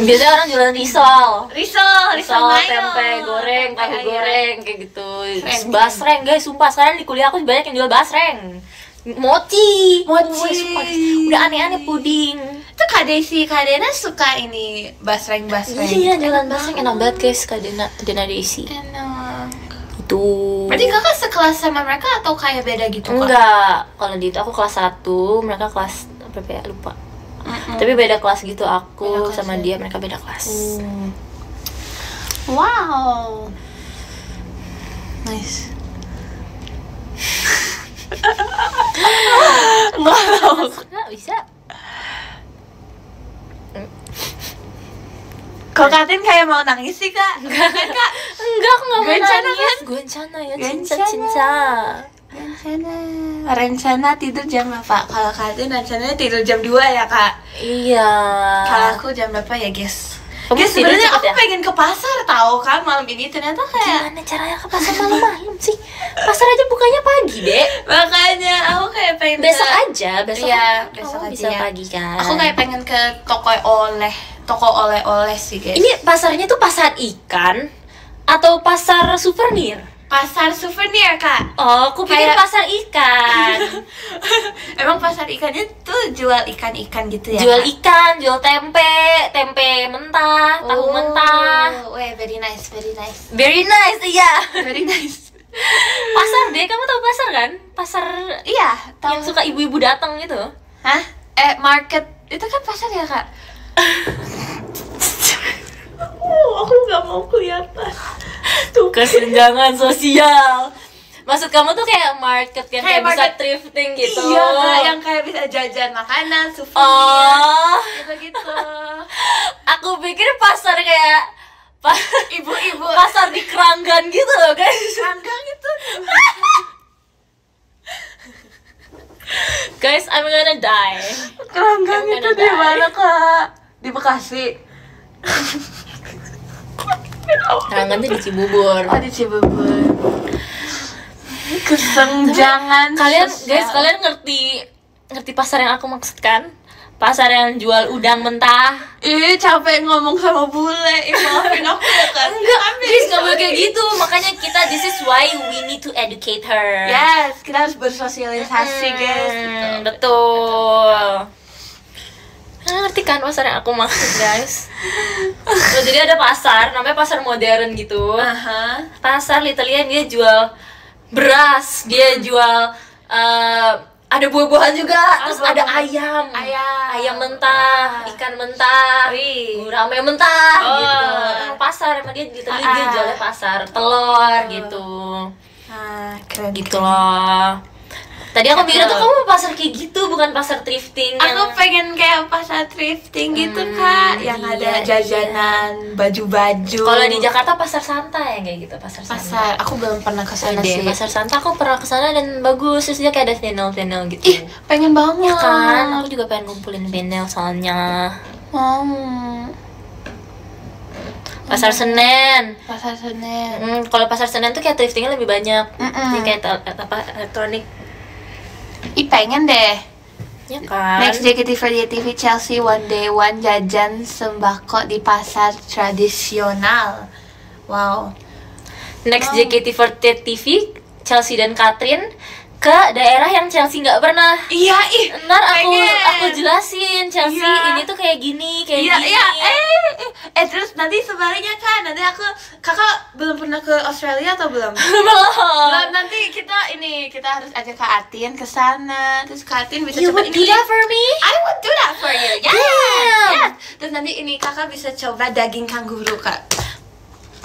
Biasanya orang jualan risol Mayo. tempe goreng, tahu Iya. goreng kayak gitu. Keren. Basreng guys, sumpah sekarang di kuliah aku banyak yang jual basreng. Mochi. Mochi. Sumpah, udah aneh-aneh puding. Itu Kak Dena suka ini basreng. Iya, jualan basreng enak banget guys, Kak Dena Desi. Enak. Itu. Berarti kakak sekelas sama mereka atau kayak beda gitu kak? Enggak, kalau di itu aku kelas 1, mereka kelas berapa ya? Lupa. Tapi beda kelas gitu, aku Beda kelas sama ya? dia, mereka beda kelas. Wow. Nice. Nggak bisa. Kok Katin kayak mau nangis sih kak? Enggak, aku nggak mau Rencana nangis. Rencana ya, Rencana. cinta. Rencana tidur jam berapa? Kalau Katin rencananya tidur jam 2 ya kak? Iya. Kalau aku jam berapa ya guys? Kamu Guys tidur sebenarnya cepet aku ya? pengen ke pasar tahu kan malam ini, ternyata kayak Gimana caranya ke pasar malam-malam sih? Pasar aja bukanya pagi, Dek. makanya aku kayak pengen Besok ke, aja, besok. Iya, kan besok kamu aja bisa ya. pagi kan. Aku kayak pengen ke toko oleh-oleh sih guys. Ini pasarnya tuh pasar ikan atau pasar souvenir? pasar souvenir kak. Oh, aku pikir Kayak- pasar ikan. Emang pasar ikannya tuh jual ikan-ikan gitu ya? Jual Kak? ikan, jual tempe mentah, tahu mentah. Weh, very nice. Very nice, iya. Very nice. Pasar deh, kamu tahu pasar kan? Pasar Iya, tahu. yang suka ibu-ibu datang gitu. Hah? Market itu kan pasar ya kak? Aku nggak mau kelihatan. Kesenjangan sosial. Maksud kamu tuh kayak market yang kayak, Kayak bisa market- thrifting gitu. Iya, Kak, yang kayak bisa jajan makanan, souvenir, Oh, gitu-gitu. aku pikir pasar kayak Ibu-ibu pasar di Keranggan gitu loh guys. sanggang itu. Guys, I'm gonna die. Keranggang Yang itu mana, di Day? mana kak? Di Bekasi. Keranggan tuh di Cibubur. Oh di Cibubur. Kesenjangan. Kalian sosial. guys, kalian ngerti pasar yang aku maksudkan? pasar yang jual udang mentah. Ih, capek ngomong sama bule. Maafin aku ya kan. Enggak, please nggak boleh kayak gitu. Makanya kita, this is why we need to educate her. Yes, kita harus bersosialisasi guys. Betul. Ngerti kan pasar yang aku maksud guys? Loh, jadi ada pasar, namanya pasar modern gitu. Pasar literally dia jual beras, dia jual ada buah-buahan juga, terus ada ayam mentah, ikan mentah, gurame mentah, gitu. Emang pasar, emang dia literally dia jualnya pasar, telur gitu. Keren Gitu loh. Tadi aku mikir tuh kamu pasar kayak gitu, bukan pasar thrifting. Aku pengen kayak pasar thrifting gitu kak, yang ada jajanan, baju-baju. Kalau di Jakarta pasar Santa ya kayak gitu, pasar Santa. Aku belum pernah ke sana sih. Pasar Santa aku pernah ke sana dan bagus, terus dia kayak ada vinyl gitu. Ih, pengen banget. Ya kan, aku juga pengen ngumpulin vinyl soalnya. Pasar Senen. Kalau pasar Senen tuh kayak thriftingnya lebih banyak. Jadi kayak elektronik. Ih, pengen deh. Ya kan. Next JKT48 TV Chelsea One Day One jajan sembako di pasar tradisional. Wow. Next JKT48 TV Chelsea dan Katrin ke daerah yang Chelsea nggak pernah. Iya, Ntar aku jelasin Chelsea ini tuh kayak gini, kayak gini. Terus nanti sebaliknya kan, nanti kakak belum pernah ke Australia atau belum? Belum. Nanti kita harus ajak Kak Atin ke sana, terus Kak Atin bisa You coba would do that for me? I would do that for you. Yes. Terus nanti kakak bisa coba daging kanguru kak.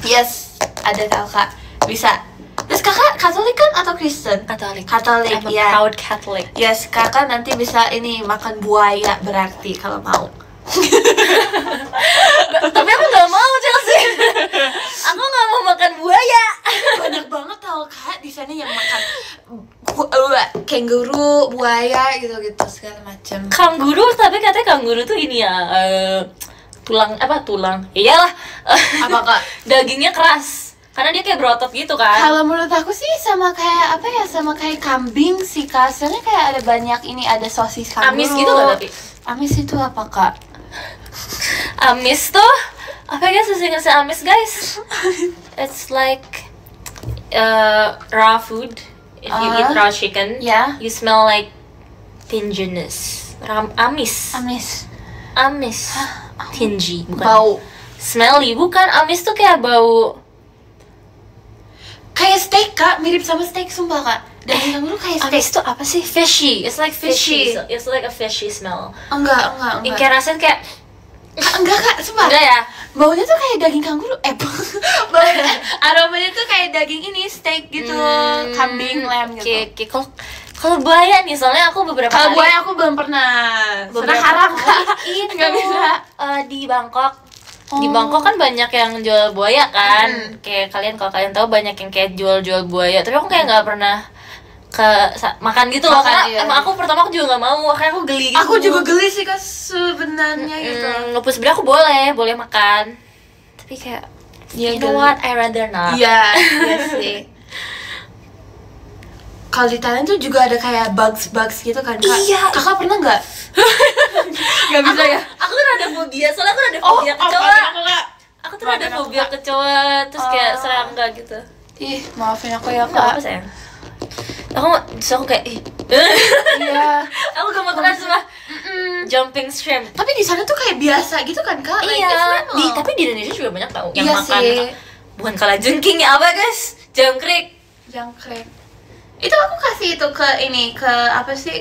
Yes, ada tahu kak, bisa. Terus kakak Katolik kan atau Kristen? Katolik, I'm a proud Catholic. Yes, kakak nanti bisa makan buaya berarti kalau mau. Tapi aku nggak mau Chelsea. Aku nggak mau makan buaya. Banyak banget tau kak di sana yang makan kanguru, buaya gitu segala macam. Kanguru, tapi katanya kanguru tuh ini ya tulang. Iyalah. Apa kak? Dagingnya keras. Karena dia kayak berotot gitu kan. Kalau menurut aku sih sama kayak sama kayak kambing sih kak. Soalnya kayak ada banyak ada sosis kanguru. Amis gitu nggak tapi? Amis itu apa kak? Amis tuh apa guys? Sesingkat amis guys. It's like raw food. If you eat raw chicken, you smell like tinginess. Amis. Tingy, bukan. Bau. Smelly, bukan. Amis tuh kayak bau. Kayak steak kak, mirip sama steak sumpah kak. Daging kanguru kayak steak. Amis tuh apa sih? Fishy. It's like fishy. It's like a fishy smell. Enggak. Kayak rasanya kayak enggak kak, sumpah. Enggak ya? Baunya tuh kayak daging kanguru. Aromanya tuh kayak daging steak gitu, kambing, lamb gitu. Oke. Kalau buaya nih, soalnya aku beberapa kali. Kalau buaya aku belum pernah. Karena haram kak. Nggak bisa. Di Bangkok. Di Bangkok kan banyak yang jual buaya kan. Kayak kalau kalian tahu banyak yang kayak jual buaya. Tapi aku kayak nggak pernah makan gitu loh, karena emang aku pertama aku juga nggak mau, kayak aku geli gitu. Aku juga geli sih kak sebenarnya gitu. Ngepuh sebenarnya aku boleh makan, tapi kayak you know what, I rather not. Iya sih. Kalau di Thailand tuh juga ada kayak bugs gitu kan kak. Iya. Kakak pernah nggak? Nggak bisa ya. Aku tuh ada fobia, soalnya aku ada fobia kecoa. Aku tuh ada fobia kecoa, terus kayak serangga gitu. Ih, maafin aku ya Nggak kak. apa sayang. Aku kayak Iya. Aku gak mau terus sama jumping shrimp. Tapi di sana tuh kayak biasa gitu kan kak? Iya. Tapi di Indonesia juga banyak tau yang makan sih. bukan kalajengking ya apa guys? Jangkrik. Itu aku kasih itu ke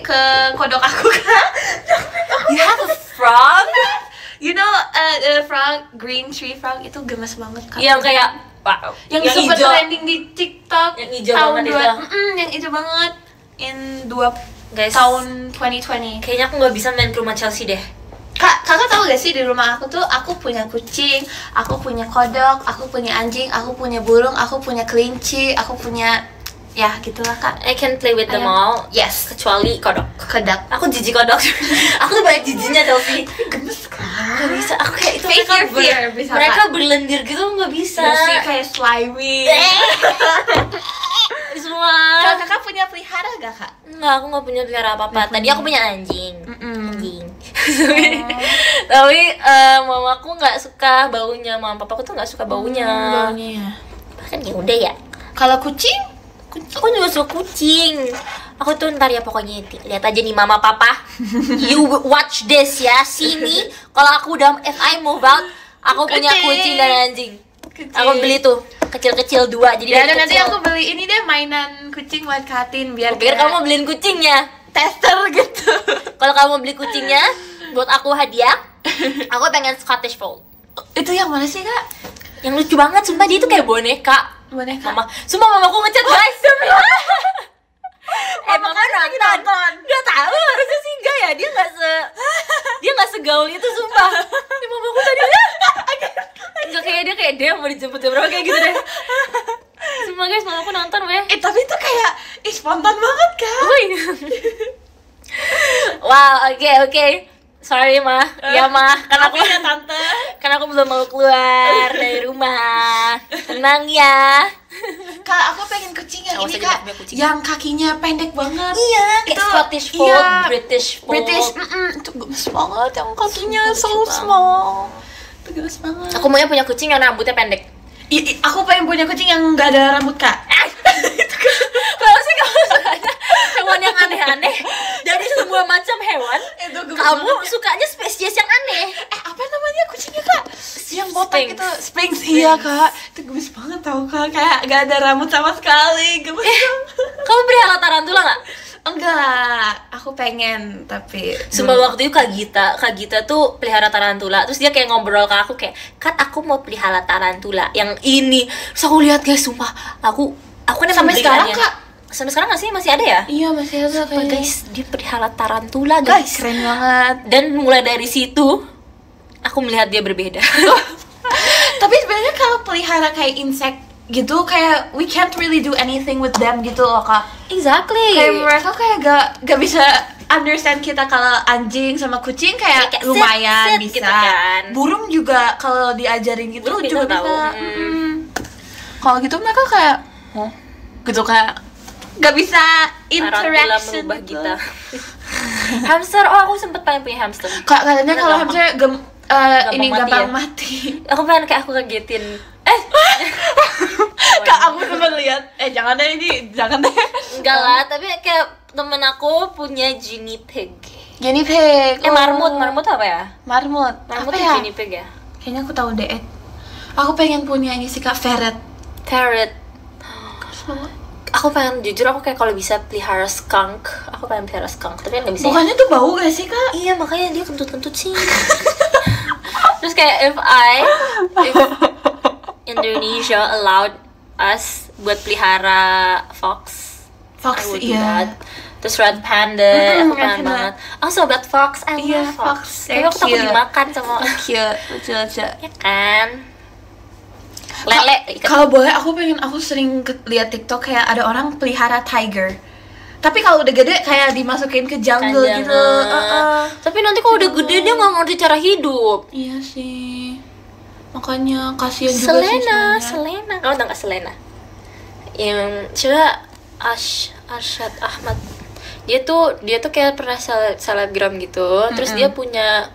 ke kodok aku kak. You have a frog? You know frog, green tree frog itu gemes banget kak. Yang kayak wow. Yang super trending di TikTok. Yang hijau banget itu. Yang hijau banget in guys, tahun 2020. Kayaknya aku nggak bisa main ke rumah Chelsea deh. Kakak tahu gak sih di rumah aku tuh aku punya kucing, aku punya kodok, aku punya anjing, aku punya burung, aku punya kelinci, aku punya ya gitulah kak. I can play with them all. Yes, Kecuali kodok. Kodok. Aku jijik kodok. Aku tuh banyak jijinya Chelsea. Gemes kan? Gak bisa. Aku kayak itu Face your fear, bisa, mereka Kak. berlendir gitu nggak bisa. Sih kayak slimy. Di semua. Kalau kakak punya pelihara gak kak? Enggak, aku nggak punya pelihara apa-apa. Tadi aku punya anjing. kucing. Tapi mamaku nggak suka baunya, mama papaku tuh nggak suka baunya. Baunya ya. Bahkan ya udah ya. Kalau kucing? Aku juga suka kucing. Aku tuh ntar ya pokoknya lihat aja nih mama papa. You watch this ya. Sini kalau aku udah if I move out, aku punya kucing dan anjing. Aku beli tuh kecil-kecil 2 jadi ya, nanti aku beli ini deh mainan kucing buat Katin biar kamu beliin kucingnya tester gitu. Kalau kamu beli kucingnya buat aku hadiah, aku pengen Scottish Fold. Itu yang mana sih kak? Yang lucu banget, sumpah dia itu kayak boneka. Boneka. Sumpah mamaku ngechat guys. Mama nonton. Gak tahu, harusnya sih enggak ya. Dia nggak segaul itu sumpah. Mamaku tadi enggak kayak dia mau dijemput jam berapa kayak gitu deh. Sumpah guys, mamaku nonton weh. Tapi itu kayak spontan banget kan? Wow, oke. Sorry mah, ya mah, karena aku belum mau keluar dari rumah. Tenang ya. Kak, aku pengen kucing yang ini kak, yang kakinya pendek banget. Iya, itu Scottish Fold, iya, British Fold. Itu gemes banget yang kakinya so small. Itu gemes banget. Aku maunya punya kucing yang rambutnya pendek. Aku pengen punya kucing yang nggak ada rambut kak. Kalau sih kamu sukanya hewan yang aneh-aneh dari semua macam hewan, kamu sukanya spesies yang aneh. Apa namanya kucingnya kak? Yang botak itu Sphinx. Iya kak, itu gemes banget tau kak, kayak gak ada rambut sama sekali. Gemes banget. Kamu pelihara tarantula nggak? Enggak, aku pengen tapi sumpah waktu itu Kak Gita tuh pelihara tarantula. Terus dia kayak ngobrol ke aku kayak, "Kat, aku mau pelihara tarantula yang ini." Terus aku lihat guys, sumpah aku kan sampai sekarang kak. Sampai sekarang nggak sih, masih ada ya? Iya masih ada kayaknya. Guys, dia pelihara tarantula guys. Keren banget. Dan mulai dari situ aku melihat dia berbeda. Tapi sebenarnya kalau pelihara kayak insect gitu, kayak we can't really do anything with them gitu loh kak. Exactly. Kayak mereka kayak gak bisa understand kita. Kalau anjing sama kucing kayak lumayan bisa. Gitu kan. Burung juga kalau diajarin gitu burung juga bisa. Kalau gitu mereka kayak gitu kayak gak bisa interaction merubah kita. Hamster, aku sempet pengen punya hamster. Kak katanya kalau hamster ini gampang mati. Aku pengen kayak aku kagetin. Kak aku sempet lihat. Jangan deh ini, jangan deh. Enggak lah, tapi kayak temen aku punya guinea pig. Guinea pig. Marmut apa ya? Marmut apa ya? Guinea pig ya? Kayaknya aku tahu deh. Aku pengen punya ini sih kak, ferret. Aku pengen, jujur aku kayak kalau bisa pelihara skunk. Aku pengen pelihara skunk, tapi nggak bisa. Bukannya tuh bau gak sih kak? Iya, makanya dia kentut-kentut sih. Terus kayak if Indonesia allowed us buat pelihara fox, iya. Terus red panda, aku pengen banget. Also about fox, I love fox. Tapi aku takut dimakan sama. Cute, lucu. Ya kan? Lele. Kalau boleh, aku sering lihat TikTok kayak ada orang pelihara tiger. Tapi kalau udah gede kayak dimasukin ke jungle gitu. Tapi nanti kalau udah gede dia nggak ngerti cara hidup. Iya sih. Makanya kasihan juga sih. Selena. Kamu tau nggak Selena? Yang coba Arsyad Ahmad. Dia tuh kayak pernah selebgram gitu. Terus dia punya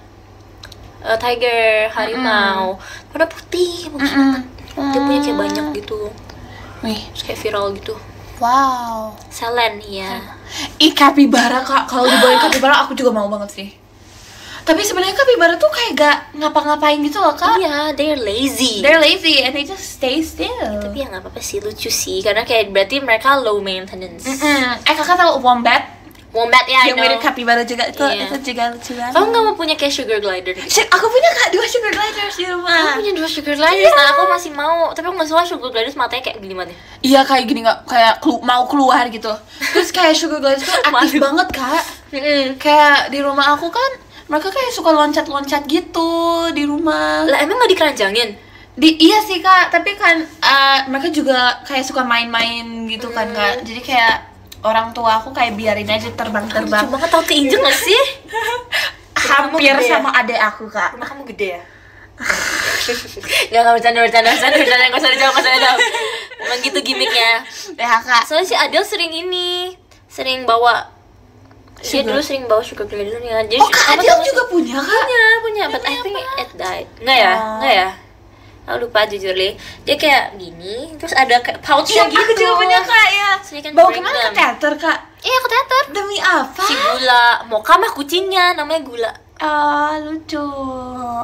tiger, harimau, warna putih, bagus banget. Dia punya kayak banyak gitu. Terus kayak viral gitu. Wow. Selen ya. Capybara kak, kalau dibawain capybara aku juga mau banget sih. Tapi sebenarnya capybara tuh kayak gak ngapa-ngapain gitu loh kak. Iya, they're lazy and they just stay still. Tapi ya nggak apa-apa sih, lucu sih. Karena kayak berarti mereka low maintenance. Kakak tahu wombat ya, yang mirip capybara juga itu juga lucu banget. Kamu nggak mau punya kayak sugar glider? Aku punya kak 2 sugar gliders di rumah. Aku punya 2 sugar gliders, nah aku masih mau. Tapi aku nggak suka sugar gliders matanya kayak gimana? Iya kayak gini, nggak kayak mau keluar gitu. Terus kayak sugar gliders tuh aktif banget kak. Kayak di rumah aku kan mereka kayak suka loncat-loncat gitu di rumah. Lah emang nggak dikeranjangin? Iya sih kak, tapi kan mereka juga kayak suka main-main gitu kan kak. Jadi kayak orang tua aku kayak biarin aja terbang-terbang. Cuma tau keinjek gak sih? Hampir sama adek aku kak. Rumah kamu gede ya? Gak bercanda, gak usah dijawab. Emang gitu gimmicknya. Ya kak. Soalnya si Adel sering bawa Dia dulu sering bawa sugar glidernya. Jadi Kak Adele juga punya kan? Punya, but I think it died. Enggak ya? Aku lupa jujur li. Dia kayak gini, terus ada kayak pouchnya gitu. Aku juga punya Kak ya. So you can Bawa bring kemana? Ke them. teater Kak? Iya, ke teater. Demi apa? Si Gula. Mocha mah kucingnya, namanya Gula. Lucu.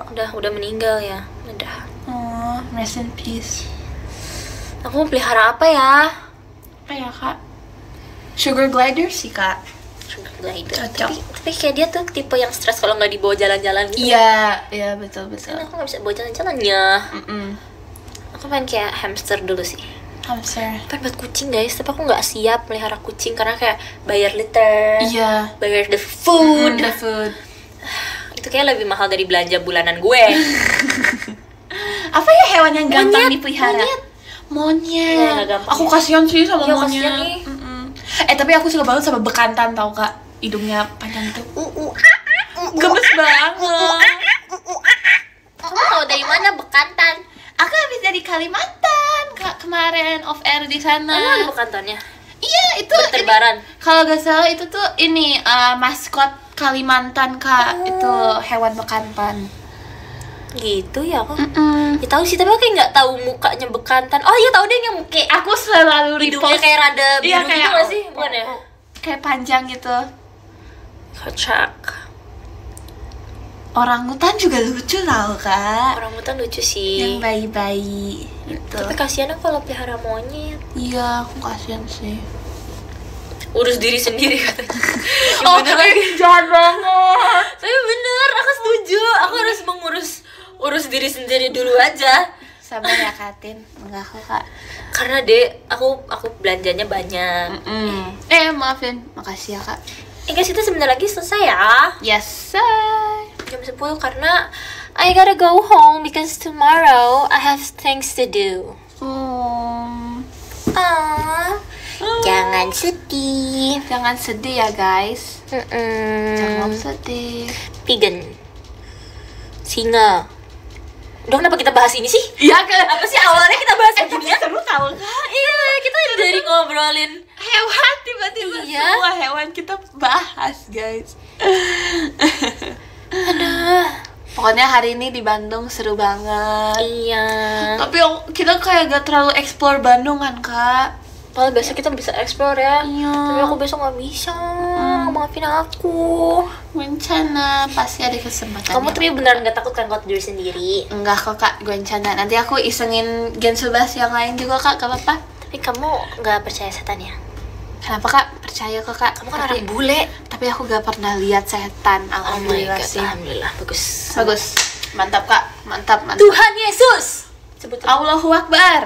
Udah meninggal ya. Udah. Rest in peace. Aku mau pelihara apa ya? Apa ya Kak? Sugar glider sih Kak. Sugar glider. Cocok. Tapi kayak dia tuh tipe yang stres kalau nggak dibawa jalan-jalan gitu. Iya betul. Kan aku nggak bisa bawa jalan-jalannya. Aku pengen kayak hamster dulu sih. Hamster. Pengen buat kucing guys, tapi aku nggak siap melihara kucing karena kayak bayar litter, Iya. bayar the food. The food. Itu kayak lebih mahal dari belanja bulanan gue. Apa ya hewan yang gampang Monyet, dipelihara? Monyet. Ya, nggak gampang. Aku kasihan sih sama Iya, monyet. kasihan nih. Tapi aku suka banget sama bekantan tau Kak. Hidungnya panjang tuh. Gemes banget. Kamu tahu dari mana bekantan? Aku habis dari Kalimantan Kak kemarin off air di sana. Mana ada bekantannya? Iya itu Berterbaran. kalau gak salah itu tuh ini maskot Kalimantan Kak. Itu hewan bekantan. Gitu ya aku. Ya tahu sih, tapi aku kayak nggak tahu mukanya bekantan. Oh iya tahu deh yang kayak Aku selalu hidungnya repost. kayak rada biru Iya, gitu kayak- nggak sih? Bukan ya? Kayak panjang gitu. Kocak. Orangutan juga lucu tau Kak. Orang hutan lucu sih. Yang bayi-bayi gitu. Tapi kasihan aku kalau pelihara monyet. Iya, aku kasihan sih. Urus diri sendiri katanya. Bener lagi jahat banget. Tapi bener, aku setuju. Aku harus urus diri sendiri dulu aja. Sabar ya Katin, enggak Kak. Karena aku belanjanya banyak. Maafin, makasih ya Kak. Guys, kita sebentar lagi selesai ya. Yes sir. Jam 10 karena I gotta go home because tomorrow I have things to do. Jangan sedih. Jangan sedih ya guys. Jangan sedih. Vegan. Singa. Udah, kenapa kita bahas ini sih? Iya kan? Apa sih awalnya kita bahas Tapi beginian? seru tau Kak. Iya, kita dari ngobrolin Hewan tiba-tiba Iya. semua hewan kita bahas guys. Aduh. Pokoknya hari ini di Bandung seru banget. Iya. Tapi kita kayak gak terlalu explore Bandung kan Kak. Padahal besok kita bisa explore ya. Iya. Tapi aku besok nggak bisa. Maafin aku. Rencana pasti ada kesempatan. Kamu ya. tapi beneran nggak takut kan kalau tidur sendiri? Enggak kok Kak, gue rencana. Nanti aku isengin Gen 11 yang lain juga Kak, gak apa-apa. Tapi kamu nggak percaya setan ya? Kenapa Kak? Percaya kok Kak. Kamu kan orang bule. Tapi aku gak pernah lihat setan. Alhamdulillah sih. Alhamdulillah, bagus. Bagus. Mantap Kak. Mantap. Tuhan Yesus. Sebut Allahu Akbar.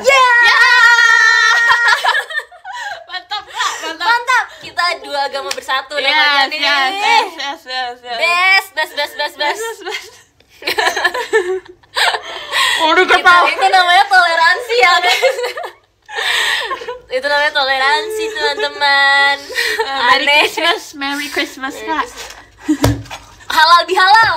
Mantap Kak. Mantap. Kita dua agama bersatu namanya nih. Yes. Best. Udah ketawa. Itu namanya toleransi ya guys. Itu namanya toleransi teman-teman. Merry Christmas Kak. Halal bihalal.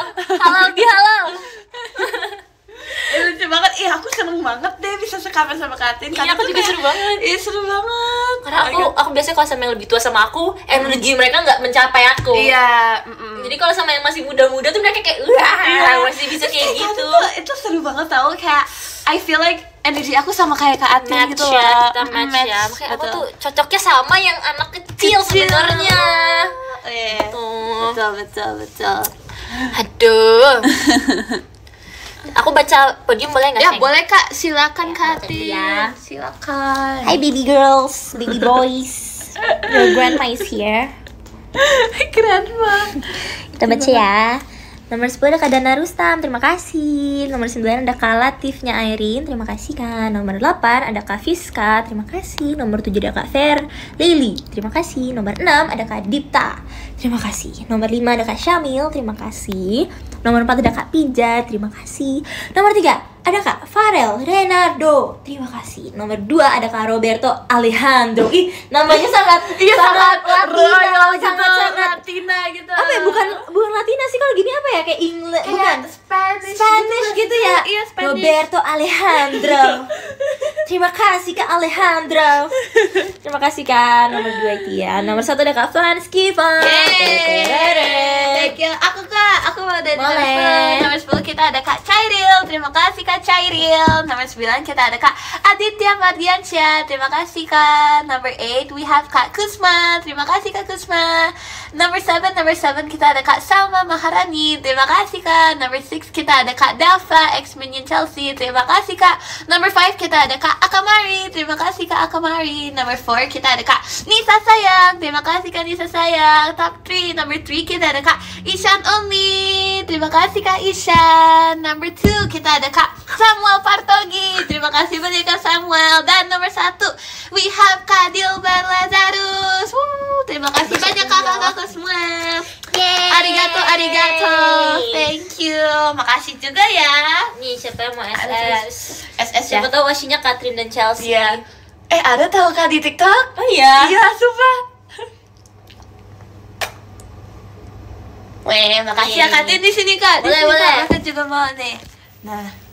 Lucu banget. Aku seneng banget deh bisa sekapan sama Katin. Iya, aku juga seru banget. Iya seru banget. Karena aku biasanya kalau sama yang lebih tua sama aku, energi mereka nggak mencapai aku. Iya. Jadi kalau sama yang masih muda-muda tuh mereka kayak masih bisa kayak gitu. Itu seru banget tau. Kayak I feel like energi aku sama kayak Kak Atin Match gitu ya, loh. kita match ya. Makanya aku betul. tuh cocoknya sama yang anak kecil sebenarnya. Iya. Tuh. Betul. Aduh. Aku baca podium boleh nggak? Ya Seng? boleh Kak, silakan Kak makasih Atin. ya. Silakan. Hi baby girls, baby boys. Your grandma is here. Keren banget. Kita baca ya. Nomor 10 ada Kak Dana Rustam, terima kasih. Nomor 9 ada Kak Latifnya Airin, terima kasih Kak. Nomor 8 ada Kak Fiska, terima kasih. Nomor 7 ada Kak Fer Lily, terima kasih. Nomor 6 ada Kak Dipta, terima kasih. Nomor 5 ada Kak Syamil, terima kasih. Nomor 4 ada Kak Pija, terima kasih. Nomor 3 ada Kak Farel Renardo, terima kasih. Nomor 2 ada Kak Roberto Alejandro. Ih, namanya sangat royal gitu, sangat Latina gitu. apa ya, bukan Latina sih, kalau gini apa ya, kayak English, bukan Spanish Spanish gitu ya. Iya, Spanish. Roberto Alejandro. Terima kasih Kak Alejandro. Terima kasih Kak. Nomor 2 Tia. Nomor 1 ada Kak Flansky. Thank you. Aku mau dari nomor 10 kita ada Kak Cairil. Terima kasih Kak Cairil. Nomor 9 kita ada Kak Aditya Mardiansyah. Terima kasih Kak. Number 8 we have Kak Kusma. Terima kasih Kak Kusma. Number 7 kita ada Kak Salma Maharani. Terima kasih Kak. Number 6 kita ada Kak Dafa ex Minion Chelsea. Terima kasih Kak. Number 5 kita ada Kak Akamari. Terima kasih Kak Akamari. Number 4 kita ada Kak Nisa Sayang. Terima kasih Kak Nisa Sayang. Top 3. Number 3 kita ada Kak Ishan Only. Terima kasih Kak Ishan. Number 2 kita ada Kak Samuel Partogi. Terima kasih banyak Kak Samuel. Dan nomor 1 we have Kak Dilbar Lazarus. Terima kasih banyak kakak-kakak semua. Arigato. Thank you. Makasih juga ya. Nih, siapa yang mau SS? Siapa tahu wasinya Catherine dan Chelsea. Iya. Ada tahu Kak di TikTok? Oh iya. Iya, sumpah. Makasih ya Katin di sini Kak. Boleh. Aku juga mau nih. Nah.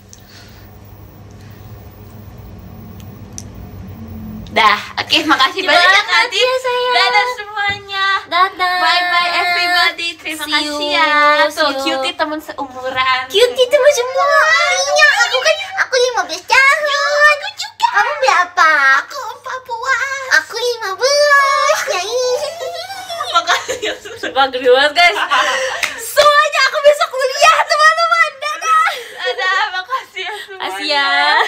Dah, oke, makasih banyak ya Kak Din. Dadah semuanya. Dadah. Bye everybody. Terima kasih ya. Tuh, Cutie teman seumuran. Cutie teman semua. Iya, aku 15 tahun. Aku juga. Kamu berapa? Aku 40-an. Aku 15. Nyai. Makasih ya. Sumpah gede banget guys. Soalnya aku besok kuliah teman-teman. Dadah. Dadah, makasih ya semuanya. Makasih ya.